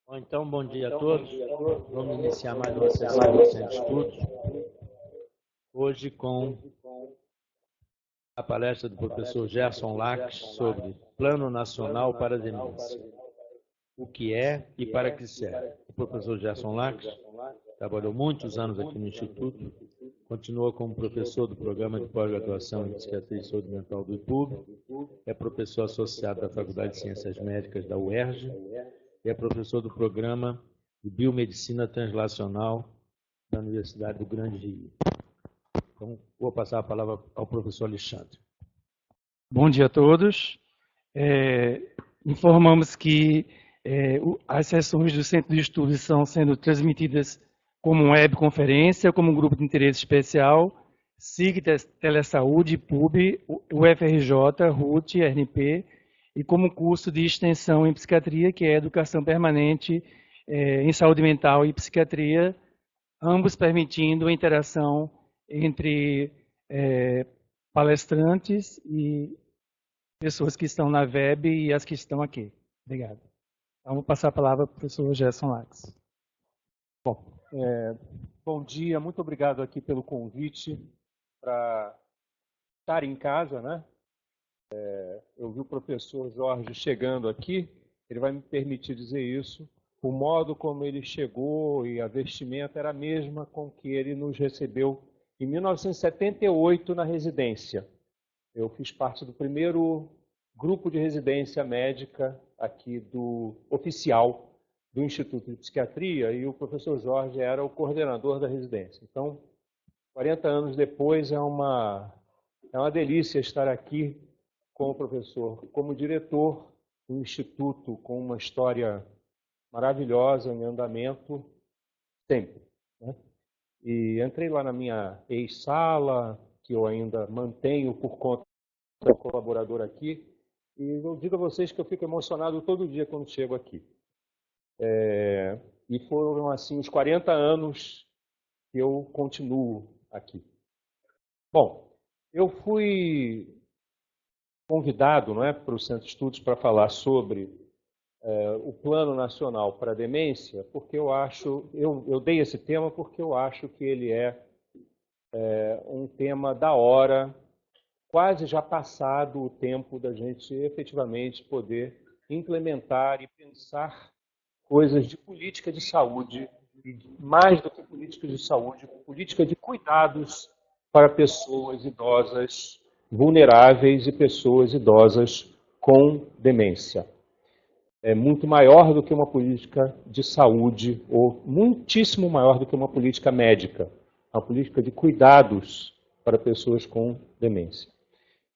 Bom, então, bom dia a todos. Vamos iniciar mais uma sessão do Centro de Estudos. Hoje com a palestra do professor Gerson Lacks sobre Plano Nacional para a Demência. O que é e para que serve. O professor Gerson Lacks trabalhou muitos anos aqui no Instituto, continua como professor do Programa de Pós-Graduação em Psiquiatria e Saúde Mental do IPUB, é professor associado da Faculdade de Ciências Médicas da UERJ, e é professor do Programa de Biomedicina Translacional da Universidade do Grande Rio. Então, vou passar a palavra ao professor Alexandre. Bom dia a todos. Informamos que as sessões do Centro de Estudos estão sendo transmitidas como webconferência, como um grupo de interesse especial, SIG Telesaúde, PUB, UFRJ, RUT, RNP, e como curso de extensão em psiquiatria, que é Educação Permanente em Saúde Mental e Psiquiatria, ambos permitindo a interação entre palestrantes e pessoas que estão na web e as que estão aqui. Obrigado. Então, vou passar a palavra para o professor Gerson Lacks. Bom dia, muito obrigado aqui pelo convite para estar em casa, né? Eu vi o professor Jorge chegando aqui, ele vai me permitir dizer isso. O modo como ele chegou e a vestimenta era a mesma com que ele nos recebeu em 1978 na residência. Eu fiz parte do primeiro grupo de residência médica aqui oficial do Instituto de Psiquiatria, e o professor Jorge era o coordenador da residência. Então, 40 anos depois, é uma delícia estar aqui com o professor, como diretor do Instituto, com uma história maravilhosa em andamento, sempre, né? E entrei lá na minha ex-sala, que eu ainda mantenho por conta do colaborador aqui, e eu digo a vocês que eu fico emocionado todo dia quando chego aqui. E foram, assim, os 40 anos que eu continuo aqui. Bom, eu fui convidado, não é, para o Centro de Estudos para falar sobre o Plano Nacional para a Demência, porque eu dei esse tema porque eu acho que ele é um tema da hora, quase já passado o tempo da gente efetivamente poder implementar e pensar coisas de política de saúde, e mais do que política de saúde, política de cuidados para pessoas idosas vulneráveis e pessoas idosas com demência. É muito maior do que uma política de saúde, ou muitíssimo maior do que uma política médica, uma política de cuidados para pessoas com demência.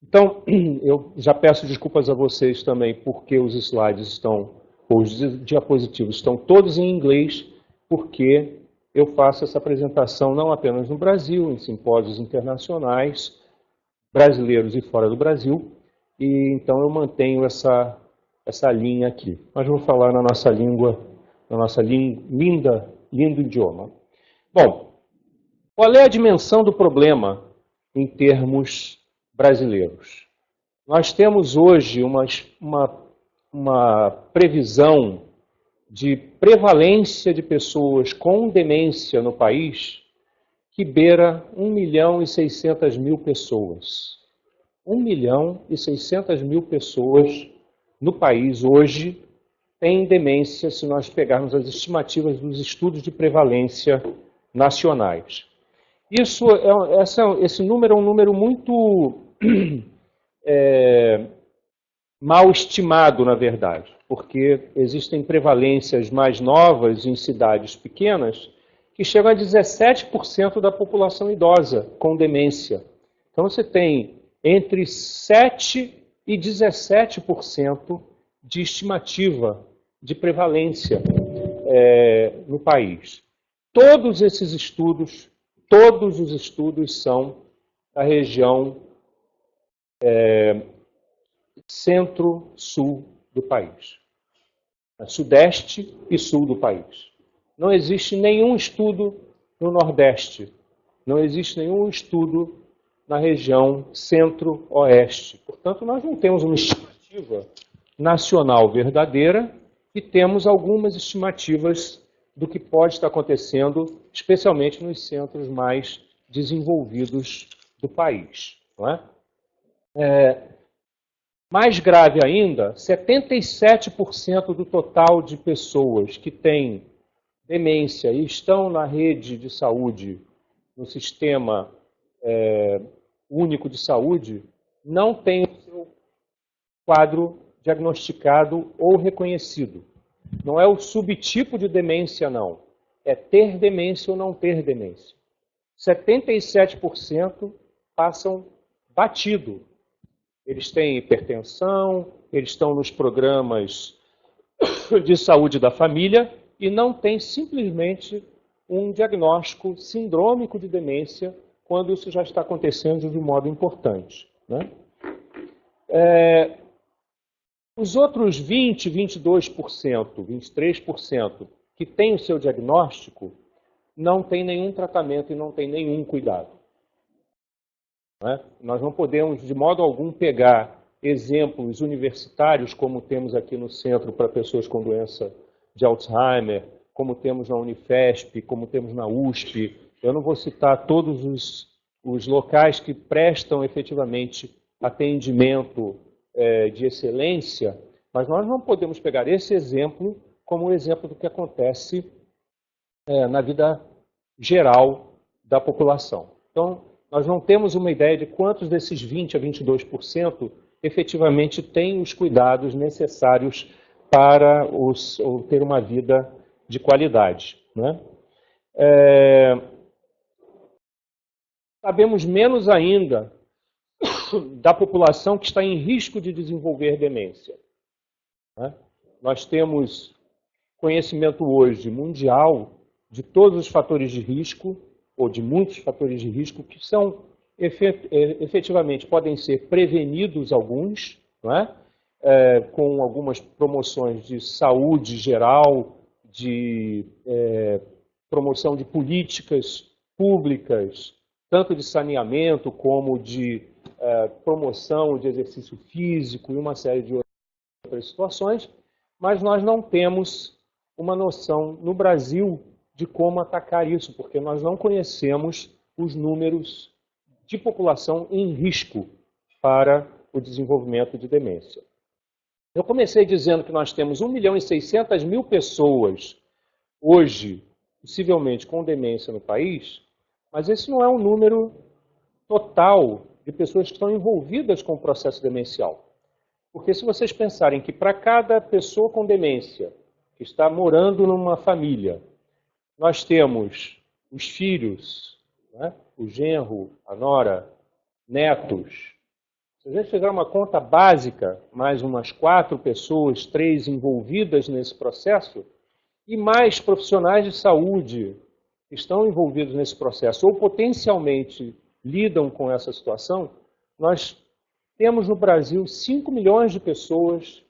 Então, eu já peço desculpas a vocês também, porque os slides os diapositivos estão todos em inglês, porque eu faço essa apresentação não apenas no Brasil, em simpósios internacionais, brasileiros e fora do Brasil, e então eu mantenho essa linha aqui. Mas vou falar na nossa língua, lindo idioma. Bom, qual é a dimensão do problema em termos brasileiros? Nós temos hoje uma previsão de prevalência de pessoas com demência no país que beira 1.600.000 pessoas. 1.600.000 pessoas no país hoje têm demência, se nós pegarmos as estimativas dos estudos de prevalência nacionais. Esse número é um número muito mal estimado, na verdade, porque existem prevalências mais novas em cidades pequenas que chegam a 17% da população idosa com demência. Então você tem entre 7% e 17% de estimativa de prevalência no país. Todos os estudos são da região centro-sul do país, sudeste e sul do país. Não existe nenhum estudo no Nordeste, não existe nenhum estudo na região centro-oeste. Portanto, nós não temos uma estimativa nacional verdadeira e temos algumas estimativas do que pode estar acontecendo, especialmente nos centros mais desenvolvidos do país. Não é? Mais grave ainda, 77% do total de pessoas que têm demência e estão na rede de saúde, no sistema único de saúde, não tem o seu quadro diagnosticado ou reconhecido. Não é o subtipo de demência, não. É ter demência ou não ter demência. 77% passam batido. Eles têm hipertensão, eles estão nos programas de saúde da família e não têm simplesmente um diagnóstico sindrômico de demência quando isso já está acontecendo de um modo importante. Né? Os outros 20%, 22%, 23% que têm o seu diagnóstico não têm nenhum tratamento e não têm nenhum cuidado. Nós não podemos, de modo algum, pegar exemplos universitários, como temos aqui no centro para pessoas com doença de Alzheimer, como temos na Unifesp, como temos na USP. Eu não vou citar todos os locais que prestam efetivamente atendimento de excelência, mas nós não podemos pegar esse exemplo como um exemplo do que acontece na vida geral da população. Então, nós não temos uma ideia de quantos desses 20% a 22% efetivamente têm os cuidados necessários para ter uma vida de qualidade. Né? Sabemos menos ainda da população que está em risco de desenvolver demência. Né? Nós temos conhecimento hoje mundial de todos os fatores de risco, ou de muitos fatores de risco, que são, efetivamente, podem ser prevenidos alguns, não é? Com algumas promoções de saúde geral, de promoção de políticas públicas, tanto de saneamento como de promoção de exercício físico e uma série de outras situações, mas nós não temos uma noção no Brasil de como atacar isso, porque nós não conhecemos os números de população em risco para o desenvolvimento de demência. Eu comecei dizendo que nós temos 1.600.000 pessoas hoje, possivelmente com demência no país, mas esse não é um número total de pessoas que estão envolvidas com o processo demencial. Porque se vocês pensarem que para cada pessoa com demência que está morando numa família, nós temos os filhos, né? O genro, a nora, netos. Se a gente fizer uma conta básica, mais umas 4 pessoas, 3 envolvidas nesse processo, e mais profissionais de saúde que estão envolvidos nesse processo, ou potencialmente lidam com essa situação, nós temos no Brasil 5 milhões de pessoas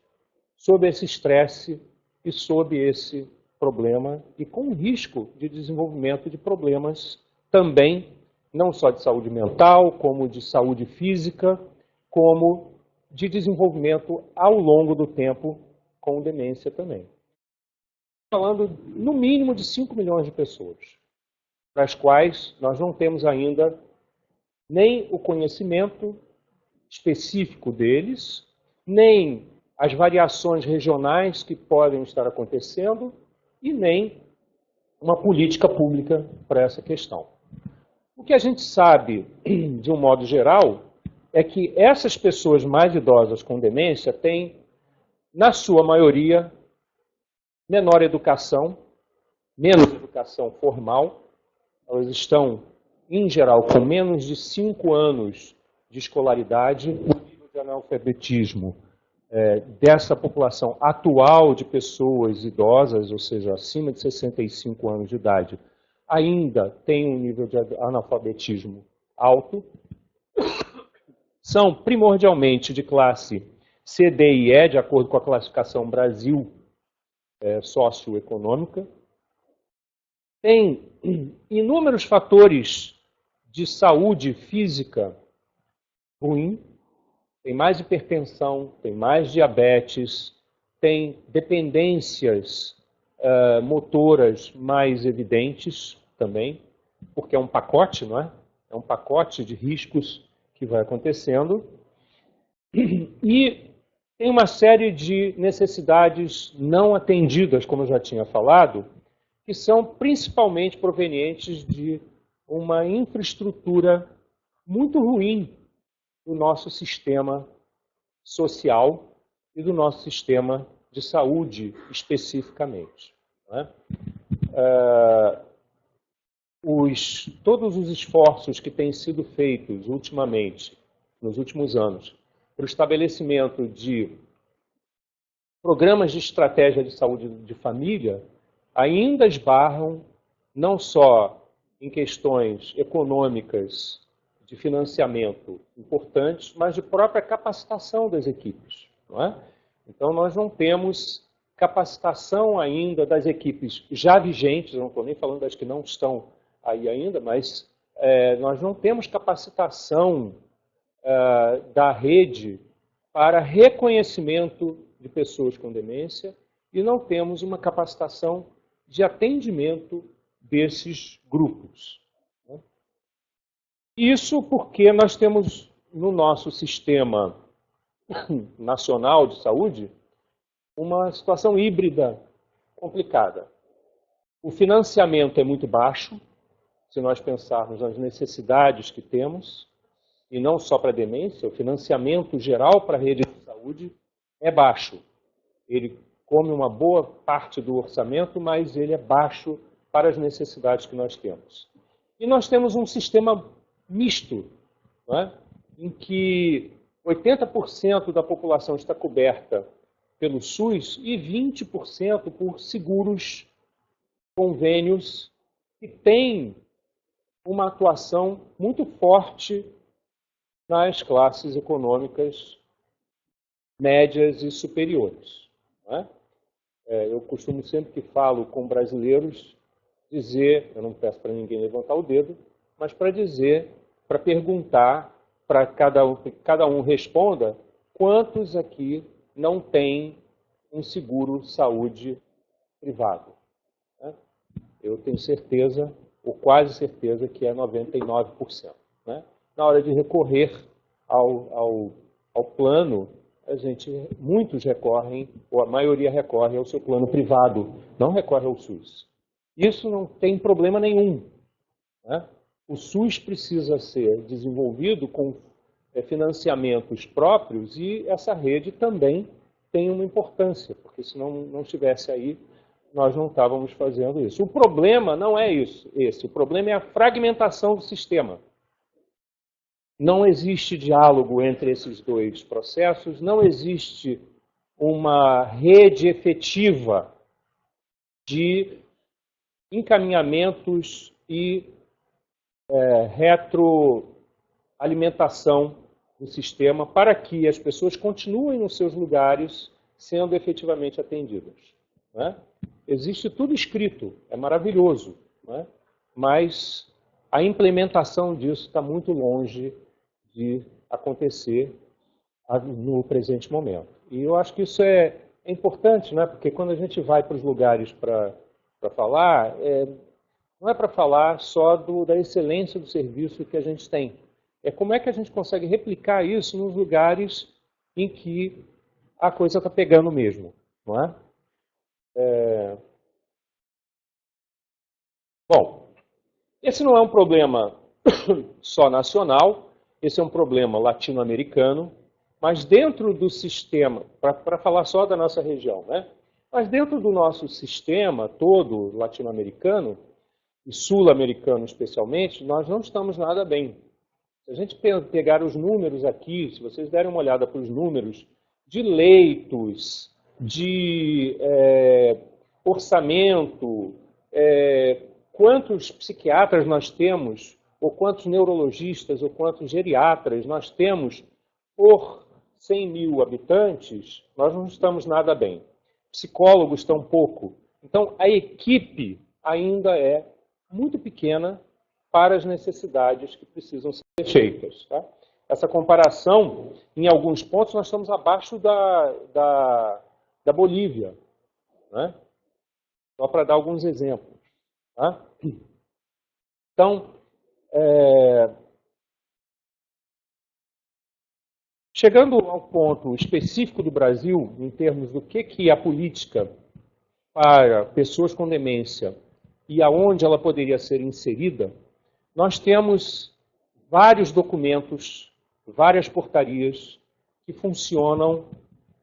sob esse estresse e sob esse problema e com risco de desenvolvimento de problemas também, não só de saúde mental, como de saúde física, como de desenvolvimento ao longo do tempo com demência também. Falando no mínimo de 5 milhões de pessoas, para as quais nós não temos ainda nem o conhecimento específico deles, nem as variações regionais que podem estar acontecendo e nem uma política pública para essa questão. O que a gente sabe, de um modo geral, é que essas pessoas mais idosas com demência têm, na sua maioria, menor educação, menos educação formal. Elas estão, em geral, com menos de 5 anos de escolaridade. O nível de analfabetismo dessa população atual de pessoas idosas, ou seja, acima de 65 anos de idade, ainda tem um nível de analfabetismo alto. São primordialmente de classe C, D e E, de acordo com a classificação Brasil socioeconômica. Tem inúmeros fatores de saúde física ruim. Tem mais hipertensão, tem mais diabetes, tem dependências motoras mais evidentes também, porque é um pacote, não é? É um pacote de riscos que vai acontecendo. E tem uma série de necessidades não atendidas, como eu já tinha falado, que são principalmente provenientes de uma infraestrutura muito ruim do nosso sistema social e do nosso sistema de saúde especificamente. Não é? Todos os esforços que têm sido feitos ultimamente, nos últimos anos, para o estabelecimento de programas de estratégia de saúde de família, ainda esbarram não só em questões econômicas de financiamento importantes, mas de própria capacitação das equipes. Não é? Então, nós não temos capacitação ainda das equipes já vigentes, eu não estou nem falando das que não estão aí ainda, mas nós não temos capacitação da rede para reconhecimento de pessoas com demência e não temos uma capacitação de atendimento desses grupos. Isso porque nós temos no nosso sistema nacional de saúde uma situação híbrida complicada. O financiamento é muito baixo, se nós pensarmos nas necessidades que temos, e não só para a demência, o financiamento geral para a rede de saúde é baixo. Ele come uma boa parte do orçamento, mas ele é baixo para as necessidades que nós temos. E nós temos um sistema misto, não é? Em que 80% da população está coberta pelo SUS e 20% por seguros, convênios, que têm uma atuação muito forte nas classes econômicas médias e superiores. Não é? Eu costumo sempre que falo com brasileiros dizer, eu não peço para ninguém levantar o dedo, mas para dizer, para perguntar, para cada um responda, quantos aqui não têm um seguro saúde privado? Né? Eu tenho certeza, ou quase certeza, que é 99%. Né? Na hora de recorrer ao plano, muitos recorrem, ou a maioria recorre ao seu plano privado, não recorre ao SUS. Isso não tem problema nenhum. Né? O SUS precisa ser desenvolvido com financiamentos próprios e essa rede também tem uma importância, porque se não estivesse aí, nós não estávamos fazendo isso. O problema não é esse. O problema é a fragmentação do sistema. Não existe diálogo entre esses dois processos, não existe uma rede efetiva de encaminhamentos e retroalimentação do sistema para que as pessoas continuem nos seus lugares sendo efetivamente atendidas. Né? Existe tudo escrito, é maravilhoso, né? Mas a implementação disso está muito longe de acontecer no presente momento. E eu acho que isso é importante, né? Porque quando a gente vai para os lugares para falar, não é para falar só da excelência do serviço que a gente tem. É como é que a gente consegue replicar isso nos lugares em que a coisa está pegando mesmo. Não é? Bom, esse não é um problema só nacional, esse é um problema latino-americano, mas dentro do sistema, para falar só da nossa região, né? Mas dentro do nosso sistema todo latino-americano, e sul-americano especialmente, nós não estamos nada bem. Se a gente pegar os números aqui, se vocês derem uma olhada para os números de leitos, de orçamento, quantos psiquiatras nós temos, ou quantos neurologistas, ou quantos geriatras nós temos por 100 mil habitantes, nós não estamos nada bem. Psicólogos tampouco. Então, a equipe ainda é muito pequena para as necessidades que precisam ser feitas. Tá? Essa comparação, em alguns pontos, nós estamos abaixo da da Bolívia, né? Só para dar alguns exemplos. Tá? Então, chegando ao ponto específico do Brasil, em termos do que é a política para pessoas com demência e aonde ela poderia ser inserida, nós temos vários documentos, várias portarias que funcionam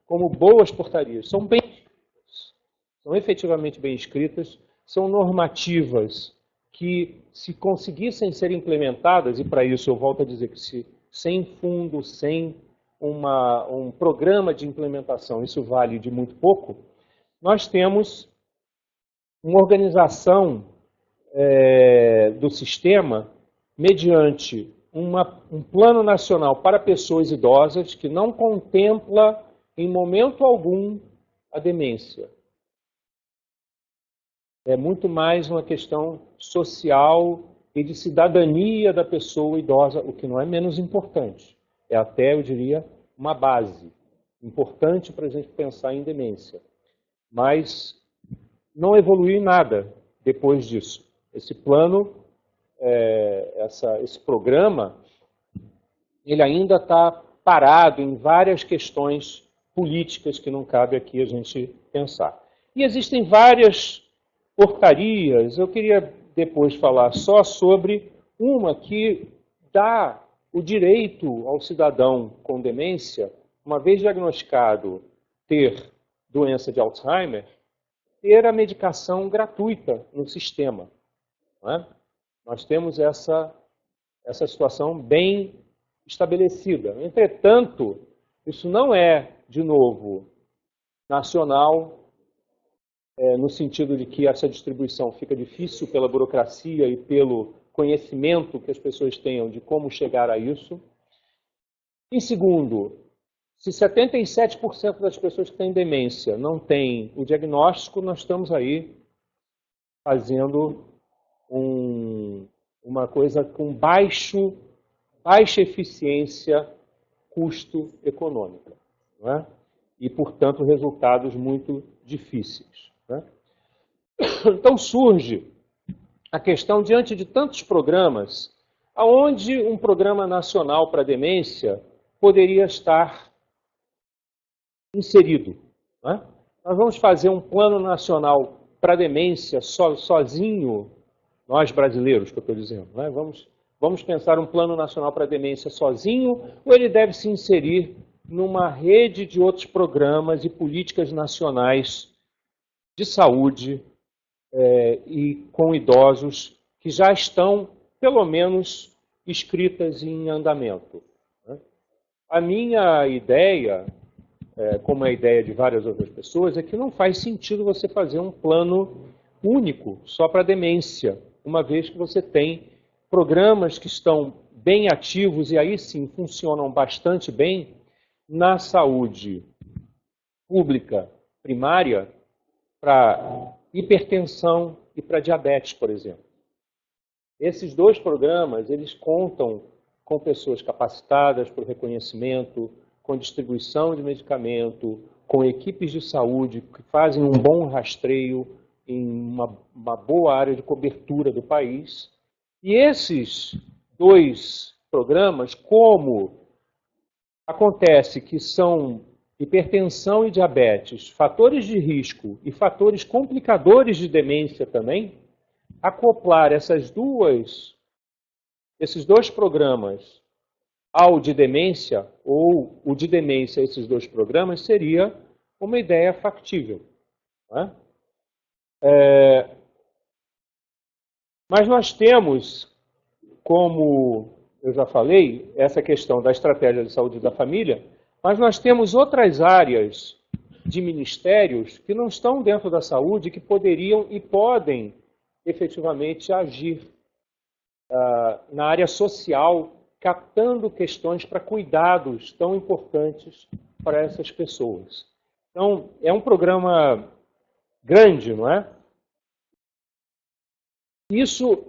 como boas portarias. São bem escritas, são efetivamente bem escritas, são normativas que, se conseguissem ser implementadas, e para isso eu volto a dizer que sem fundo, sem um programa de implementação, isso vale de muito pouco, nós temos uma organização do sistema mediante um plano nacional para pessoas idosas que não contempla em momento algum a demência. É muito mais uma questão social e de cidadania da pessoa idosa, o que não é menos importante. É até, eu diria, uma base importante para a gente pensar em demência. Mas não evoluiu em nada depois disso. Esse plano, esse programa, ele ainda está parado em várias questões políticas que não cabe aqui a gente pensar. E existem várias portarias, eu queria depois falar só sobre uma que dá o direito ao cidadão com demência, uma vez diagnosticado ter doença de Alzheimer, ter a medicação gratuita no sistema. Não é? Nós temos essa situação bem estabelecida. Entretanto, isso não é, de novo, nacional, no sentido de que essa distribuição fica difícil pela burocracia e pelo conhecimento que as pessoas tenham de como chegar a isso. Em segundo, se 77% das pessoas que têm demência não têm o diagnóstico, nós estamos aí fazendo uma coisa com baixa eficiência custo econômica, não é? E, portanto, resultados muito difíceis. Né? Então surge a questão, diante de tantos programas, aonde um programa nacional para demência poderia estar inserido. Né? Nós vamos fazer um plano nacional para demência sozinho, nós brasileiros, que eu estou dizendo. Né? Vamos pensar um plano nacional para demência sozinho, ou ele deve se inserir numa rede de outros programas e políticas nacionais de saúde e com idosos que já estão, pelo menos, escritas em andamento. Né? A minha ideia, como a ideia de várias outras pessoas, é que não faz sentido você fazer um plano único só para demência, uma vez que você tem programas que estão bem ativos e aí sim funcionam bastante bem na saúde pública primária para hipertensão e para diabetes, por exemplo. Esses dois programas, eles contam com pessoas capacitadas para o reconhecimento, com distribuição de medicamento, com equipes de saúde que fazem um bom rastreio em uma boa área de cobertura do país. E esses dois programas, como acontece que são hipertensão e diabetes, fatores de risco e fatores complicadores de demência também, acoplar esses dois programas ao de demência, ou o de demência a esses dois programas, seria uma ideia factível. Né? Mas nós temos, como eu já falei, essa questão da estratégia de saúde da família, mas nós temos outras áreas de ministérios que não estão dentro da saúde, que poderiam e podem efetivamente agir na área social, captando questões para cuidados tão importantes para essas pessoas. Então, é um programa grande, não é? Isso,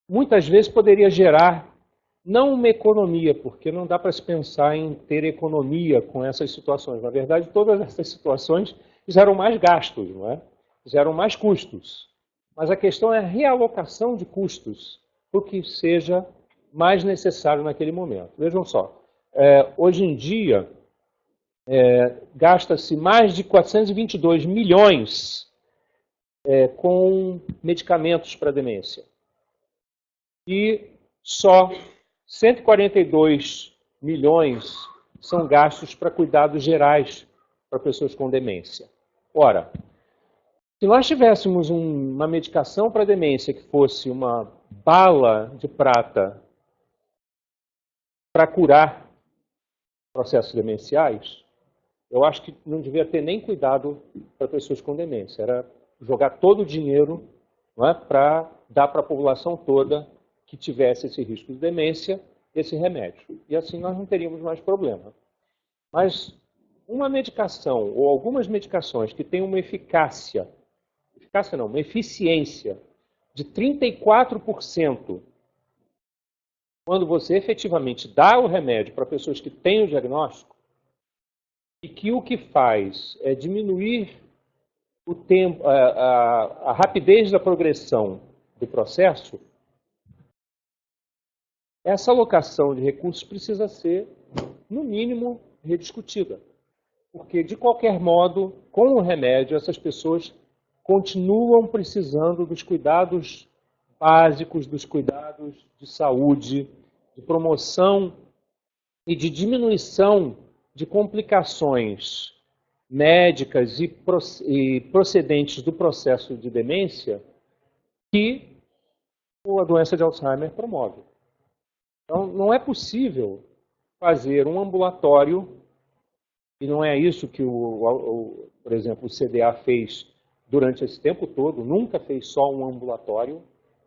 muitas vezes, poderia gerar Não uma economia, porque não dá para se pensar em ter economia com essas situações. Na verdade, todas essas situações geram mais gastos, não é? Geram mais custos. Mas a questão é a realocação de custos para o que seja mais necessário naquele momento. Vejam só, hoje em dia, gasta-se mais de 422 milhões com medicamentos para demência. E só 142 milhões são gastos para cuidados gerais para pessoas com demência. Ora, se nós tivéssemos uma medicação para demência que fosse uma bala de prata para curar processos demenciais, eu acho que não devia ter nem cuidado para pessoas com demência. Era jogar todo o dinheiro, não é, para dar para a população toda que tivesse esse risco de demência, esse remédio. E assim nós não teríamos mais problema. Mas uma medicação, ou algumas medicações que têm uma eficácia não, uma eficiência de 34%, quando você efetivamente dá o remédio para pessoas que têm o diagnóstico, e que o que faz é diminuir o tempo, a rapidez da progressão do processo, essa alocação de recursos precisa ser, no mínimo, rediscutida. Porque, de qualquer modo, com o remédio, essas pessoas continuam precisando dos cuidados básicos, dos cuidados de saúde, de promoção e de diminuição de complicações médicas e procedentes do processo de demência que a doença de Alzheimer promove. Então, não é possível fazer um ambulatório, e não é isso que, por exemplo, o CDA fez durante esse tempo todo, nunca fez só um ambulatório.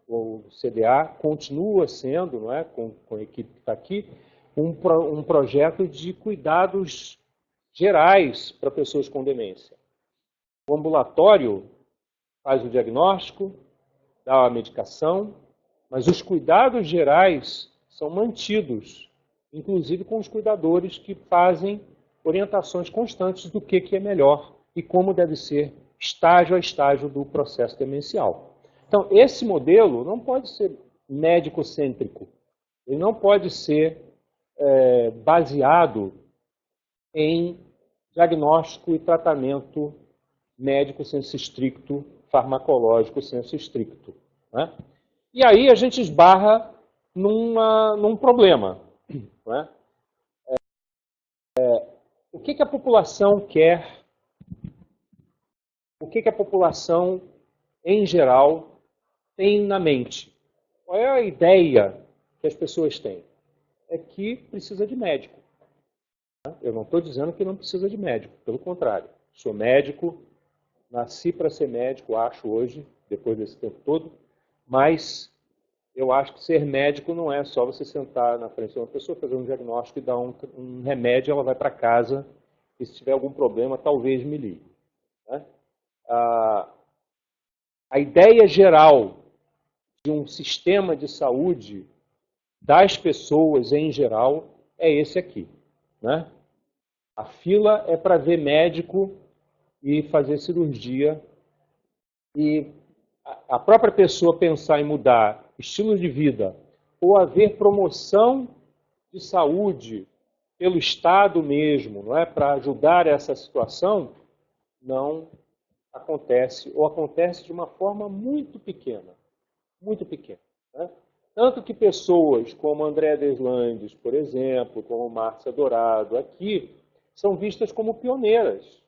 O CDA continua sendo, não é, com a equipe que está aqui, um projeto de cuidados gerais para pessoas com demência. O ambulatório faz o diagnóstico, dá a medicação, mas os cuidados gerais são mantidos, inclusive com os cuidadores que fazem orientações constantes do que é melhor e como deve ser estágio a estágio do processo demencial. Então, esse modelo não pode ser médico-cêntrico. Ele não pode ser baseado em diagnóstico e tratamento médico sensu stricto, farmacológico sensu stricto, né? E aí a gente esbarra num problema, né? O que a população quer? O que a população, em geral, tem na mente? Qual é a ideia que as pessoas têm? É que precisa de médico. Eu não estou dizendo que não precisa de médico, pelo contrário. Sou médico, nasci para ser médico, acho hoje, depois desse tempo todo, mas eu acho que ser médico não é só você sentar na frente de uma pessoa, fazer um diagnóstico e dar um remédio, ela vai para casa e se tiver algum problema, talvez me ligue, né? A ideia geral de um sistema de saúde das pessoas em geral é esse aqui, né? A fila é para ver médico e fazer cirurgia, e a própria pessoa pensar em mudar estilo de vida ou haver promoção de saúde pelo Estado mesmo, não é, para ajudar essa situação, não acontece, ou acontece de uma forma muito pequena, né? Tanto que pessoas como André Deslandes, por exemplo, como Márcia Dourado aqui, são vistas como pioneiras,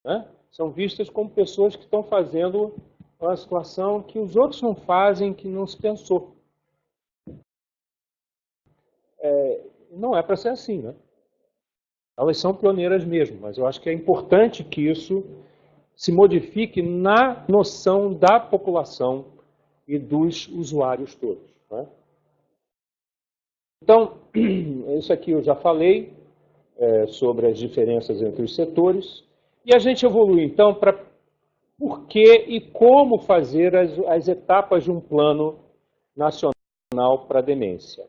né? São vistas como pessoas que estão fazendo uma situação que os outros não fazem, que não se pensou. Não é para ser assim, né? Elas são pioneiras mesmo, mas eu acho que é importante que isso se modifique na noção da população e dos usuários todos, né? Então, isso aqui eu já falei sobre as diferenças entre os setores, e a gente evolui então para por que e como fazer as etapas de um plano nacional para a demência.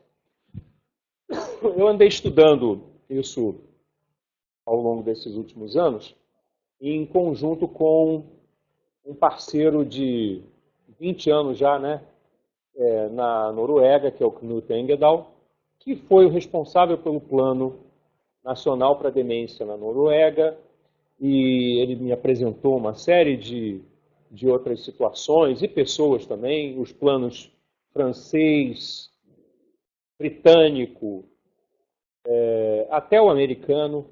eu andei estudando isso ao longo desses últimos anos, em conjunto com um parceiro de 20 anos já, né, na Noruega, que é o Knut Engedal, que foi o responsável pelo Plano Nacional para a Demência na Noruega, e ele me apresentou uma série de outras situações, e pessoas também, os planos francês, britânico, até o americano,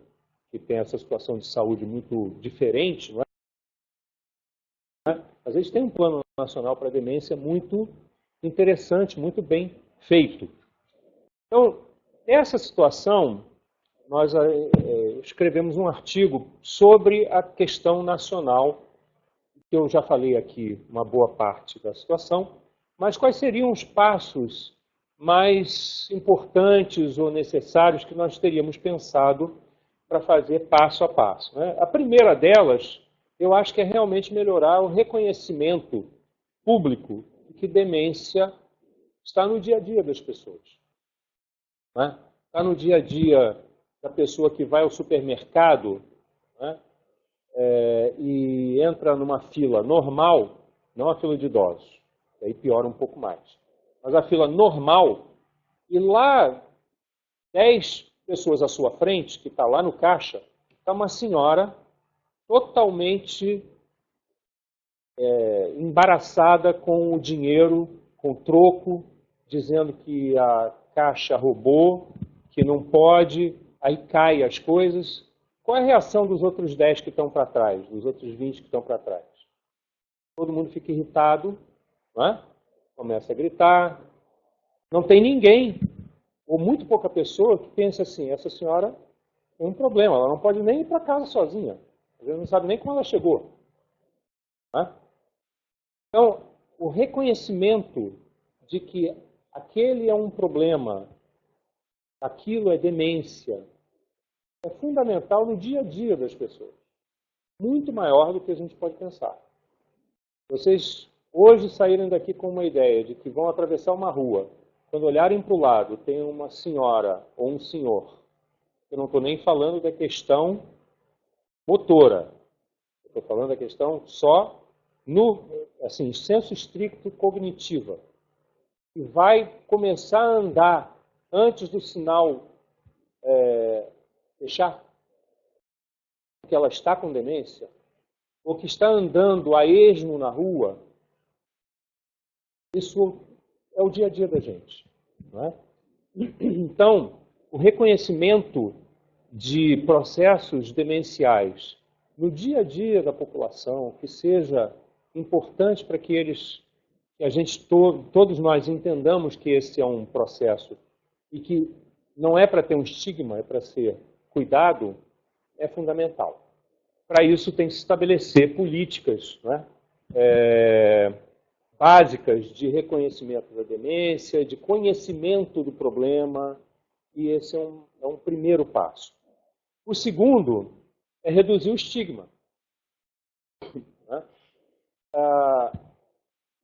que tem essa situação de saúde muito diferente, não é? Às vezes tem um plano nacional para a demência muito interessante, muito bem feito. Então, essa situação, nós escrevemos um artigo sobre a questão nacional, que eu já falei aqui uma boa parte da situação, mas quais seriam os passos mais importantes ou necessários que nós teríamos pensado para fazer passo a passo, né? A primeira delas, eu acho que é realmente melhorar o reconhecimento público de que demência está no dia a dia das pessoas, né? Está no dia a dia da pessoa que vai ao supermercado, né, e entra numa fila normal, não a fila de idosos, aí piora um pouco mais, mas a fila normal, e lá 10 pessoas à sua frente, que está lá no caixa, está uma senhora totalmente embaraçada com o dinheiro, com o troco, dizendo que a caixa roubou, que não pode, aí cai as coisas. Qual é a reação dos outros 10 que estão para trás, dos outros 20 que estão para trás? Todo mundo fica irritado, não é? Começa a gritar. Não tem ninguém, ou muito pouca pessoa, que pensa assim, essa senhora tem um problema, ela não pode nem ir para casa sozinha. Às vezes não sabe nem como ela chegou. Não é? Então, o reconhecimento de que aquele é um problema, aquilo é demência, é fundamental no dia a dia das pessoas. Muito maior do que a gente pode pensar. Vocês hoje saírem daqui com uma ideia de que vão atravessar uma rua, quando olharem para o lado, tem uma senhora ou um senhor. Eu não estou nem falando da questão motora. Eu estou falando da questão só no senso estricto cognitiva. E vai começar a andar antes do sinal fechar, que ela está com demência, ou que está andando a esmo na rua, isso é o dia a dia da gente, não é? Então, o reconhecimento de processos demenciais no dia a dia da população, que seja importante para que todos nós entendamos que esse é um processo e que não é para ter um estigma, é para ser cuidado, é fundamental. Para isso tem que se estabelecer políticas, não é? Básicas de reconhecimento da demência, de conhecimento do problema, e esse é um primeiro passo. O segundo é reduzir o estigma. Né?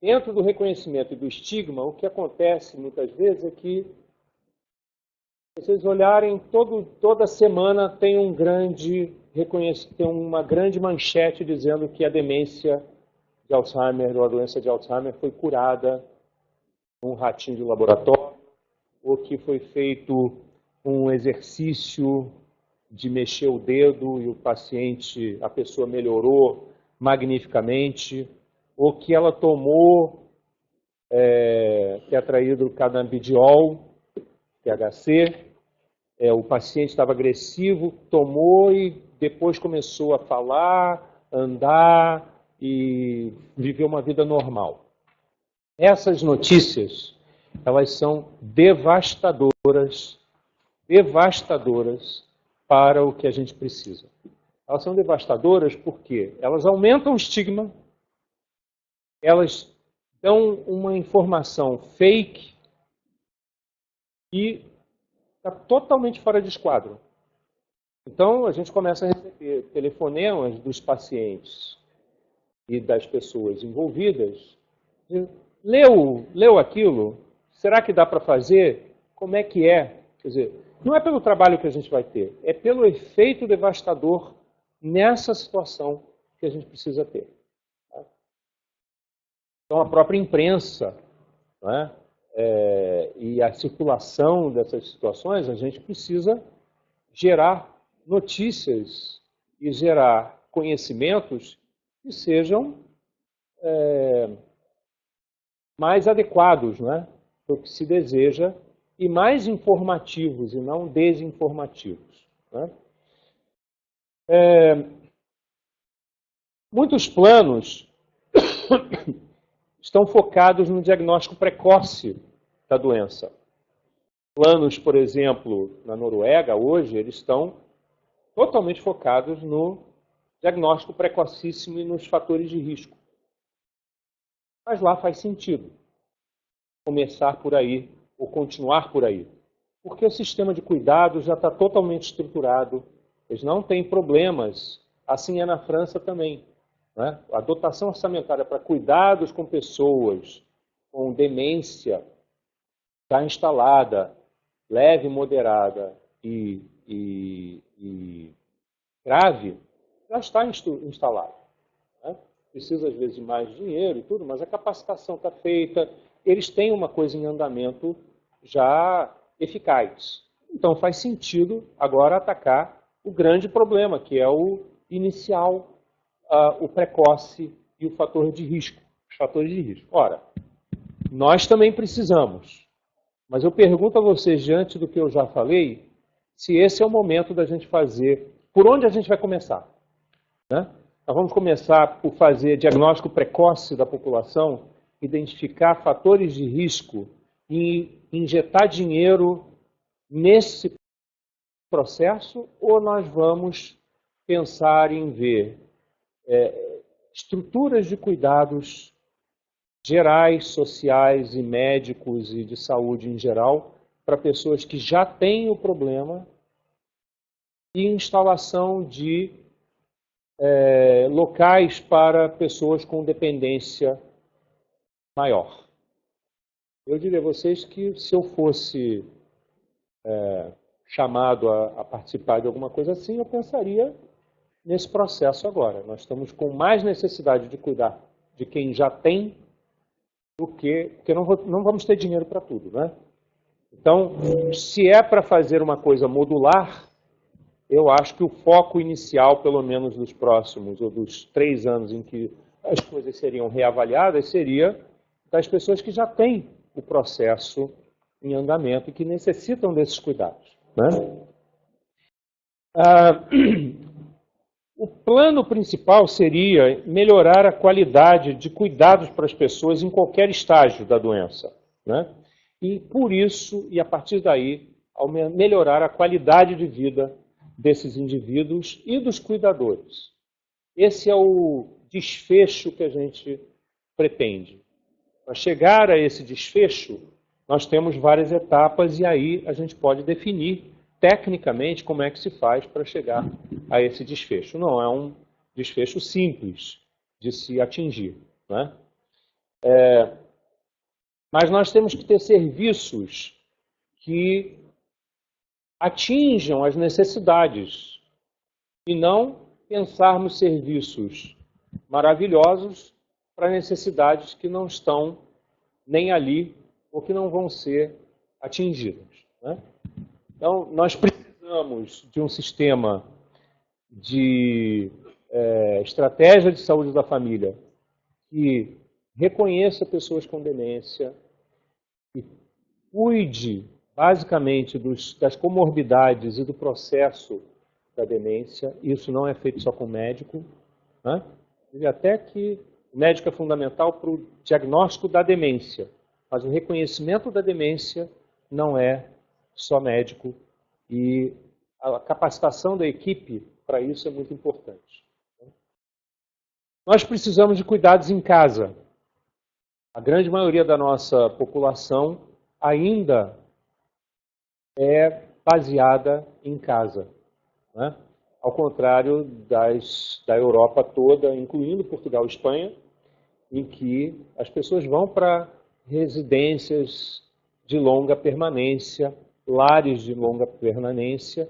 Dentro do reconhecimento e do estigma, o que acontece muitas vezes é que, se vocês olharem, toda semana tem tem uma grande manchete dizendo que a demência de Alzheimer ou a doença de Alzheimer foi curada com um ratinho de laboratório, ou que foi feito um exercício de mexer o dedo e a pessoa melhorou magnificamente, ou que ela tomou tetrahidrocannabidiol, THC, o paciente estava agressivo, tomou e depois começou a falar, andar e viver uma vida normal. Essas notícias, elas são devastadoras para o que a gente precisa. Elas são devastadoras porque elas aumentam o estigma, elas dão uma informação fake e está totalmente fora de esquadro. Então, a gente começa a receber telefonemas dos pacientes e das pessoas envolvidas. Leu aquilo? Será que dá para fazer? Como é que é? Quer dizer, Não é pelo trabalho que a gente vai ter, é pelo efeito devastador nessa situação que a gente precisa ter. Tá? Então, a própria imprensa, não é? E a circulação dessas situações, a gente precisa gerar notícias e gerar conhecimentos que sejam mais adequados, né, para o que se deseja e mais informativos e não desinformativos. Né? Muitos planos estão focados no diagnóstico precoce da doença. Planos, por exemplo, na Noruega, hoje, eles estão totalmente focados no diagnóstico precocíssimo e nos fatores de risco. Mas lá faz sentido começar por aí, ou continuar por aí. Porque o sistema de cuidados já está totalmente estruturado, eles não têm problemas, assim é na França também. Né? A dotação orçamentária para cuidados com pessoas com demência está instalada, leve, moderada e grave, já está instalada. Né? Precisa, às vezes, de mais dinheiro e tudo, mas a capacitação está feita, eles têm uma coisa em andamento já eficaz. Então, faz sentido agora atacar o grande problema, que é o inicial, o precoce e o fator de risco. Os fatores de risco. Ora, nós também precisamos, mas eu pergunto a vocês, diante do que eu já falei, se esse é o momento da gente fazer, por onde a gente vai começar? Né? Nós vamos começar por fazer diagnóstico precoce da população, identificar fatores de risco e injetar dinheiro nesse processo, ou nós vamos pensar em ver estruturas de cuidados gerais, sociais e médicos e de saúde em geral para pessoas que já têm o problema e instalação de locais para pessoas com dependência maior. Eu diria a vocês que se eu fosse chamado a participar de alguma coisa assim, eu pensaria nesse processo agora. Nós estamos com mais necessidade de cuidar de quem já tem do que... Porque não vamos ter dinheiro para tudo, né? Então, se é para fazer uma coisa modular, eu acho que o foco inicial, pelo menos dos próximos, ou dos 3 anos em que as coisas seriam reavaliadas, seria das pessoas que já têm o processo em andamento e que necessitam desses cuidados. Né? O plano principal seria melhorar a qualidade de cuidados para as pessoas em qualquer estágio da doença. Né? E por isso, e a partir daí, melhorar a qualidade de vida desses indivíduos e dos cuidadores. Esse é o desfecho que a gente pretende. Para chegar a esse desfecho, nós temos várias etapas e aí a gente pode definir tecnicamente como é que se faz para chegar a esse desfecho. Não é um desfecho simples de se atingir. Né? Mas nós temos que ter serviços que atinjam as necessidades e não pensarmos serviços maravilhosos para necessidades que não estão nem ali ou que não vão ser atingidas. Né? Então, nós precisamos de um sistema de estratégia de saúde da família que reconheça pessoas com demência e cuide basicamente das comorbidades e do processo da demência. Isso não é feito só com o médico. Né? E até que o médico é fundamental para o diagnóstico da demência, mas o reconhecimento da demência não é só médico e a capacitação da equipe para isso é muito importante. Nós precisamos de cuidados em casa. A grande maioria da nossa população ainda é baseada em casa, né? Ao contrário da Europa toda, incluindo Portugal e Espanha, em que as pessoas vão para residências de longa permanência lares de longa permanência,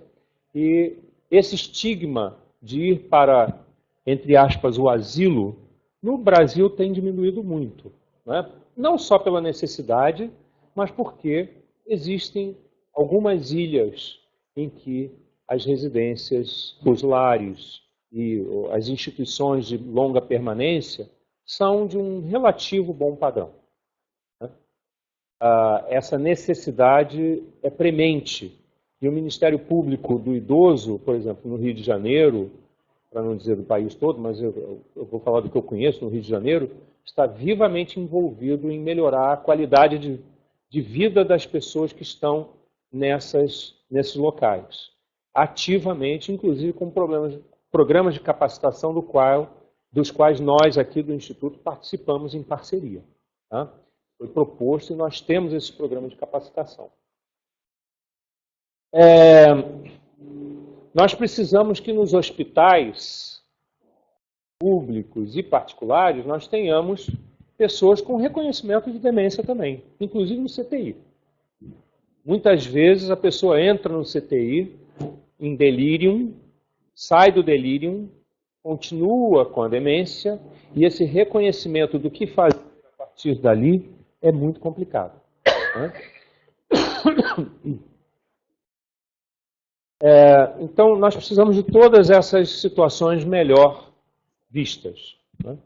e esse estigma de ir para, entre aspas, o asilo, no Brasil tem diminuído muito. Né? Não só pela necessidade, mas porque existem algumas ilhas em que as residências, os lares e as instituições de longa permanência são de um relativo bom padrão. Né? Essa necessidade é premente. E o Ministério Público do Idoso, por exemplo, no Rio de Janeiro, para não dizer do país todo, mas eu vou falar do que eu conheço no Rio de Janeiro, está vivamente envolvido em melhorar a qualidade de vida das pessoas que estão nesses locais. Ativamente, inclusive com programas de capacitação dos quais nós aqui do Instituto participamos em parceria. Tá? Foi proposto e nós temos esse programa de capacitação. Nós precisamos que nos hospitais públicos e particulares nós tenhamos pessoas com reconhecimento de demência também, inclusive no CTI. Muitas vezes a pessoa entra no CTI em delírio, sai do delírio, continua com a demência, e esse reconhecimento do que fazer a partir dali é muito complicado. Né? Então, nós precisamos de todas essas situações melhor vistas. Né?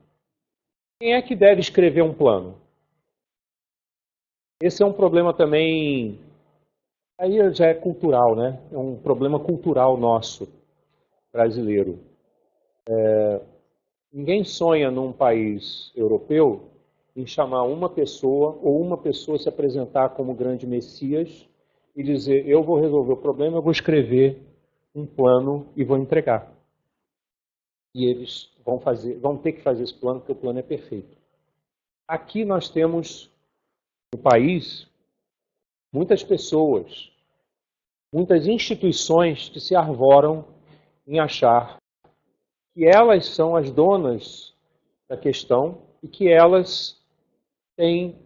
Quem é que deve escrever um plano? Esse é um problema também, aí já é cultural, né? É um problema cultural nosso, brasileiro. Ninguém sonha num país europeu em chamar uma pessoa, ou uma pessoa se apresentar como grande messias e dizer, eu vou resolver o problema, eu vou escrever um plano e vou entregar. E eles vão ter que fazer esse plano, porque o plano é perfeito. Aqui nós temos, no país, muitas pessoas, muitas instituições que se arvoram em achar que elas são as donas da questão e que elas têm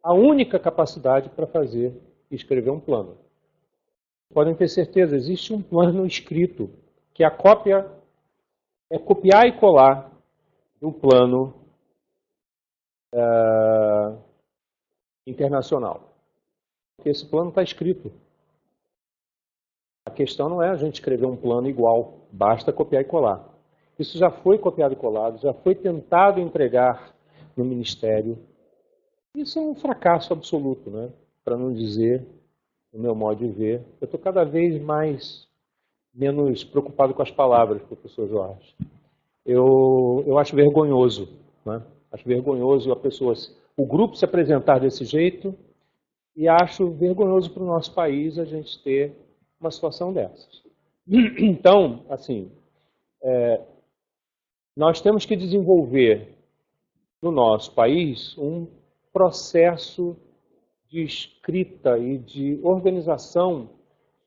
a única capacidade para fazer e escrever um plano. Podem ter certeza, existe um plano escrito, que a cópia é copiar e colar do plano internacional. Porque esse plano está escrito. A questão não é a gente escrever um plano igual, basta copiar e colar. Isso já foi copiado e colado, já foi tentado entregar no Ministério. Isso é um fracasso absoluto, né? Para não dizer, no meu modo de ver. Eu estou cada vez menos preocupado com as palavras, professor Jorge. Eu acho vergonhoso, né? Acho vergonhoso o grupo se apresentar desse jeito, e acho vergonhoso para o nosso país a gente ter uma situação dessas. Então, assim, nós temos que desenvolver no nosso país um processo de escrita e de organização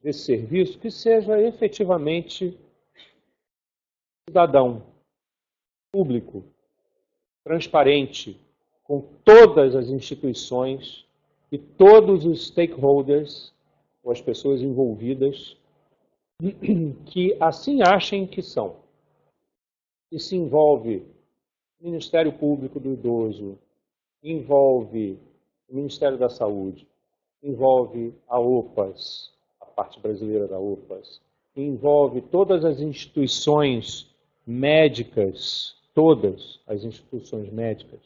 desse serviço que seja efetivamente cidadão, público, transparente, com todas as instituições e todos os stakeholders, ou as pessoas envolvidas, que assim achem que são. Isso envolve o Ministério Público do Idoso, envolve o Ministério da Saúde, envolve a OPAS, a parte brasileira da OPAS, envolve todas as instituições médicas, todas as instituições médicas,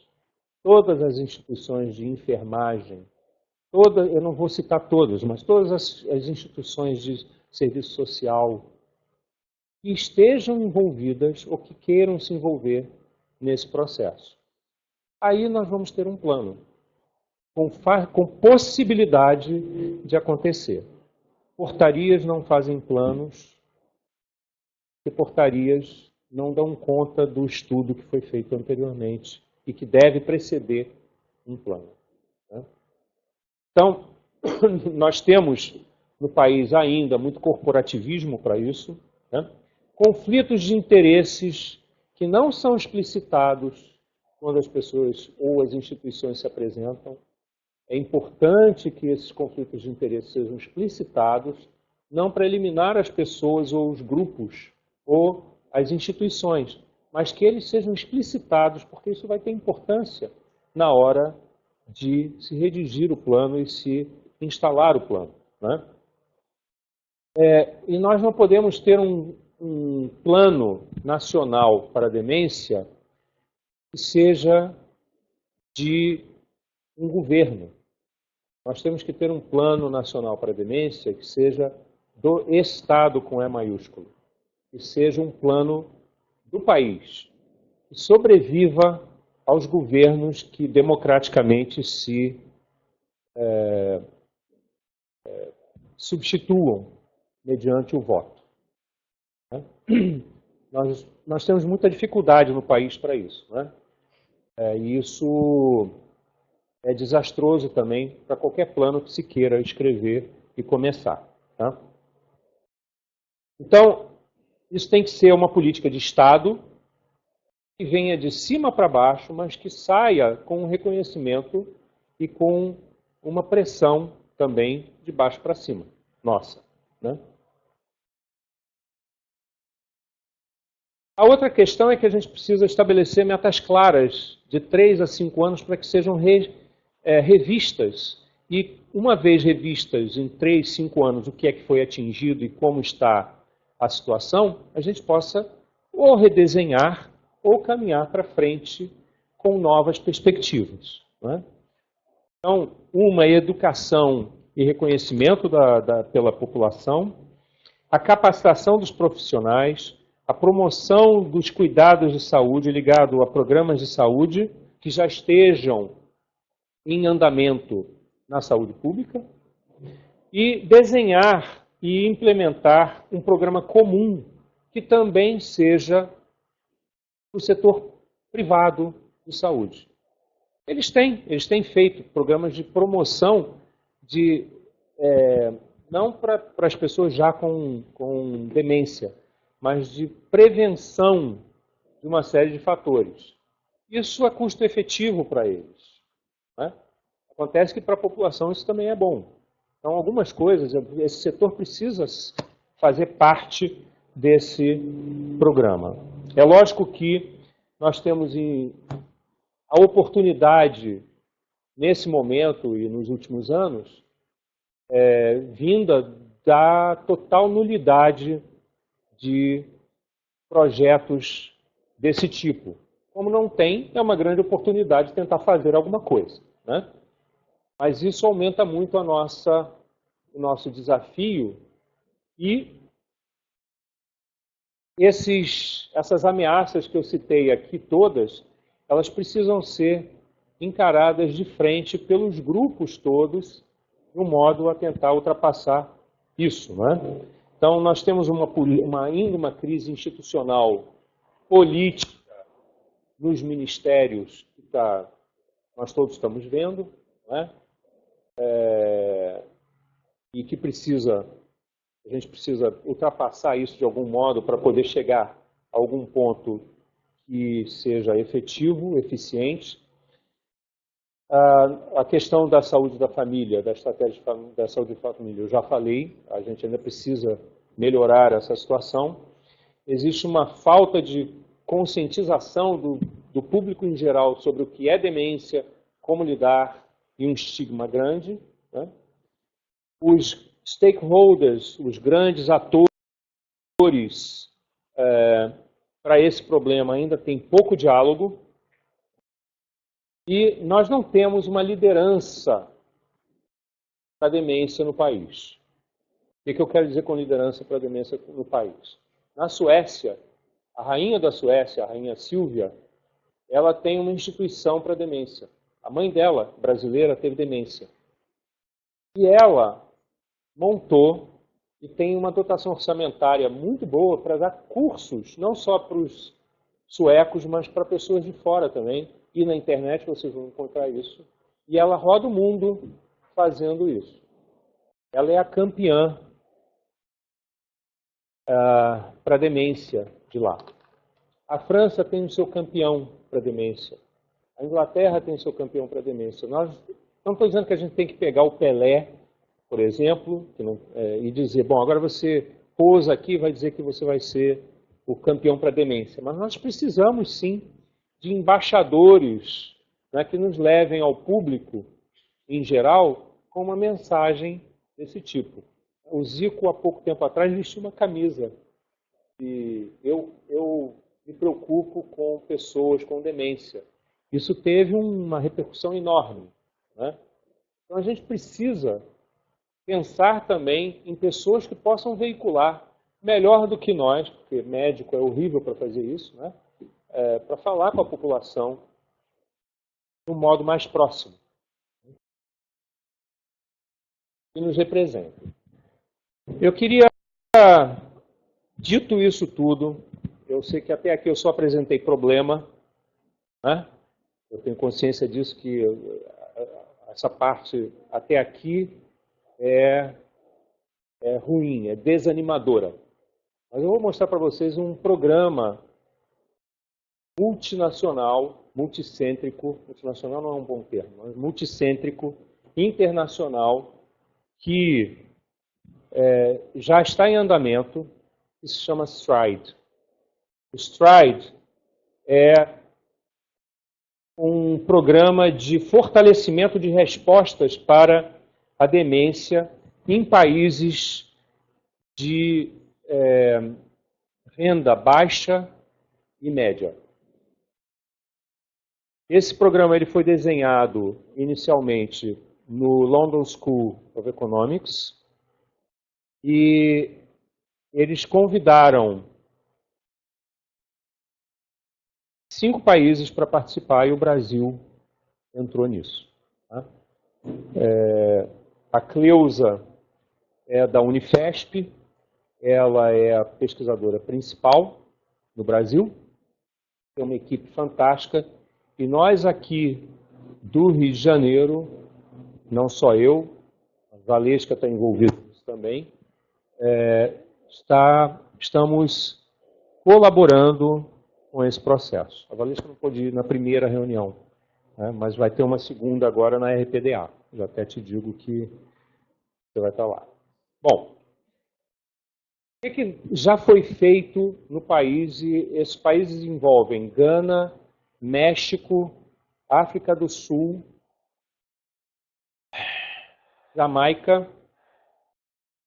todas as instituições de enfermagem, eu não vou citar todas, mas todas as instituições de serviço social que estejam envolvidas ou que queiram se envolver nesse processo. Aí nós vamos ter um plano com possibilidade de acontecer. Portarias não fazem planos, e portarias não dão conta do estudo que foi feito anteriormente e que deve preceder um plano. Né? Então, nós temos no país ainda muito corporativismo para isso, né? Conflitos de interesses que não são explicitados quando as pessoas ou as instituições se apresentam. É importante que esses conflitos de interesse sejam explicitados, não para eliminar as pessoas ou os grupos ou as instituições, mas que eles sejam explicitados, porque isso vai ter importância na hora de se redigir o plano e se instalar o plano, né? E nós não podemos ter um plano nacional para a demência que seja de um governo. Nós temos que ter um plano nacional para a demência que seja do Estado com E maiúsculo, que seja um plano do país, que sobreviva aos governos que democraticamente se substituam mediante o voto. Nós temos muita dificuldade no país para isso, né? E isso é desastroso também para qualquer plano que se queira escrever e começar, tá? Então, isso tem que ser uma política de Estado que venha de cima para baixo, mas que saia com um reconhecimento e com uma pressão também de baixo para cima, nossa, né? A outra questão é que a gente precisa estabelecer metas claras de 3 a 5 anos para que sejam revistas. E uma vez revistas em 3, 5 anos o que é que foi atingido e como está a situação, a gente possa ou redesenhar ou caminhar para frente com novas perspectivas, né? Então, uma educação e reconhecimento pela população, a capacitação dos profissionais, a promoção dos cuidados de saúde ligado a programas de saúde que já estejam em andamento na saúde pública e desenhar e implementar um programa comum que também seja o setor privado de saúde. Eles têm feito programas de promoção não para as pessoas já com demência, mas de prevenção de uma série de fatores. Isso é custo efetivo para eles, né? Acontece que para a população isso também é bom. Então, algumas coisas, esse setor precisa fazer parte desse programa. É lógico que nós temos a oportunidade, nesse momento e nos últimos anos, vinda da total nulidade de projetos desse tipo. Como não tem, é uma grande oportunidade de tentar fazer alguma coisa, né? Mas isso aumenta muito o nosso desafio e essas ameaças que eu citei aqui todas, elas precisam ser encaradas de frente pelos grupos todos, de um modo a tentar ultrapassar isso, né? Então, nós temos ainda uma crise institucional, política, nos ministérios, que nós todos estamos vendo, né? E que a gente precisa ultrapassar isso de algum modo para poder chegar a algum ponto que seja efetivo, eficiente. A questão da saúde da família, da estratégia da saúde da família, eu já falei, a gente ainda precisa melhorar essa situação. Existe uma falta de conscientização do público em geral sobre o que é demência, como lidar, e um estigma grande, né? Os stakeholders, os grandes atores para esse problema ainda tem pouco diálogo e nós não temos uma liderança para a demência no país. O que eu quero dizer com liderança para a demência no país? Na Suécia, a rainha da Suécia, a rainha Silvia, ela tem uma instituição para a demência. A mãe dela, brasileira, teve demência. E ela montou e tem uma dotação orçamentária muito boa para dar cursos, não só para os suecos, mas para pessoas de fora também. E na internet vocês vão encontrar isso. E ela roda o mundo fazendo isso. Ela é a campeã para demência de lá. A França tem o seu campeão para demência. A Inglaterra tem o seu campeão para demência. Nós Não estou dizendo que a gente tem que pegar o Pelé, por exemplo, e dizer, bom, agora você pousa aqui e vai dizer que você vai ser o campeão para a demência. Mas nós precisamos, sim, de embaixadores, né, que nos levem ao público, em geral, com uma mensagem desse tipo. O Zico, há pouco tempo atrás, vestiu uma camisa. E eu me preocupo com pessoas com demência. Isso teve uma repercussão enorme, né? Então a gente precisa pensar também em pessoas que possam veicular melhor do que nós, porque médico é horrível para fazer isso, né? Para falar com a população de um modo mais próximo, que nos representa. Eu queria, dito isso tudo, eu sei que até aqui eu só apresentei problema, né? Eu tenho consciência disso, que essa parte até aqui é ruim, é desanimadora. Mas eu vou mostrar para vocês um programa multinacional, multicêntrico, multinacional não é um bom termo, mas multicêntrico, internacional, que já está em andamento, que se chama STRIDE. O STRIDE é um programa de fortalecimento de respostas para a demência em países de renda baixa e média. Esse programa ele foi desenhado inicialmente no London School of Economics e eles convidaram 5 países para participar e o Brasil entrou nisso. Tá? A Cleusa é da Unifesp, ela é a pesquisadora principal no Brasil, tem uma equipe fantástica, e nós aqui do Rio de Janeiro, não só eu, a Valesca está envolvida nisso também, estamos colaborando com esse processo. A Valesca não pôde ir na primeira reunião, né, mas vai ter uma segunda agora na RPDA. Já até te digo que você vai estar lá. Bom, o que já foi feito no país? E esses países envolvem Gana, México, África do Sul, Jamaica,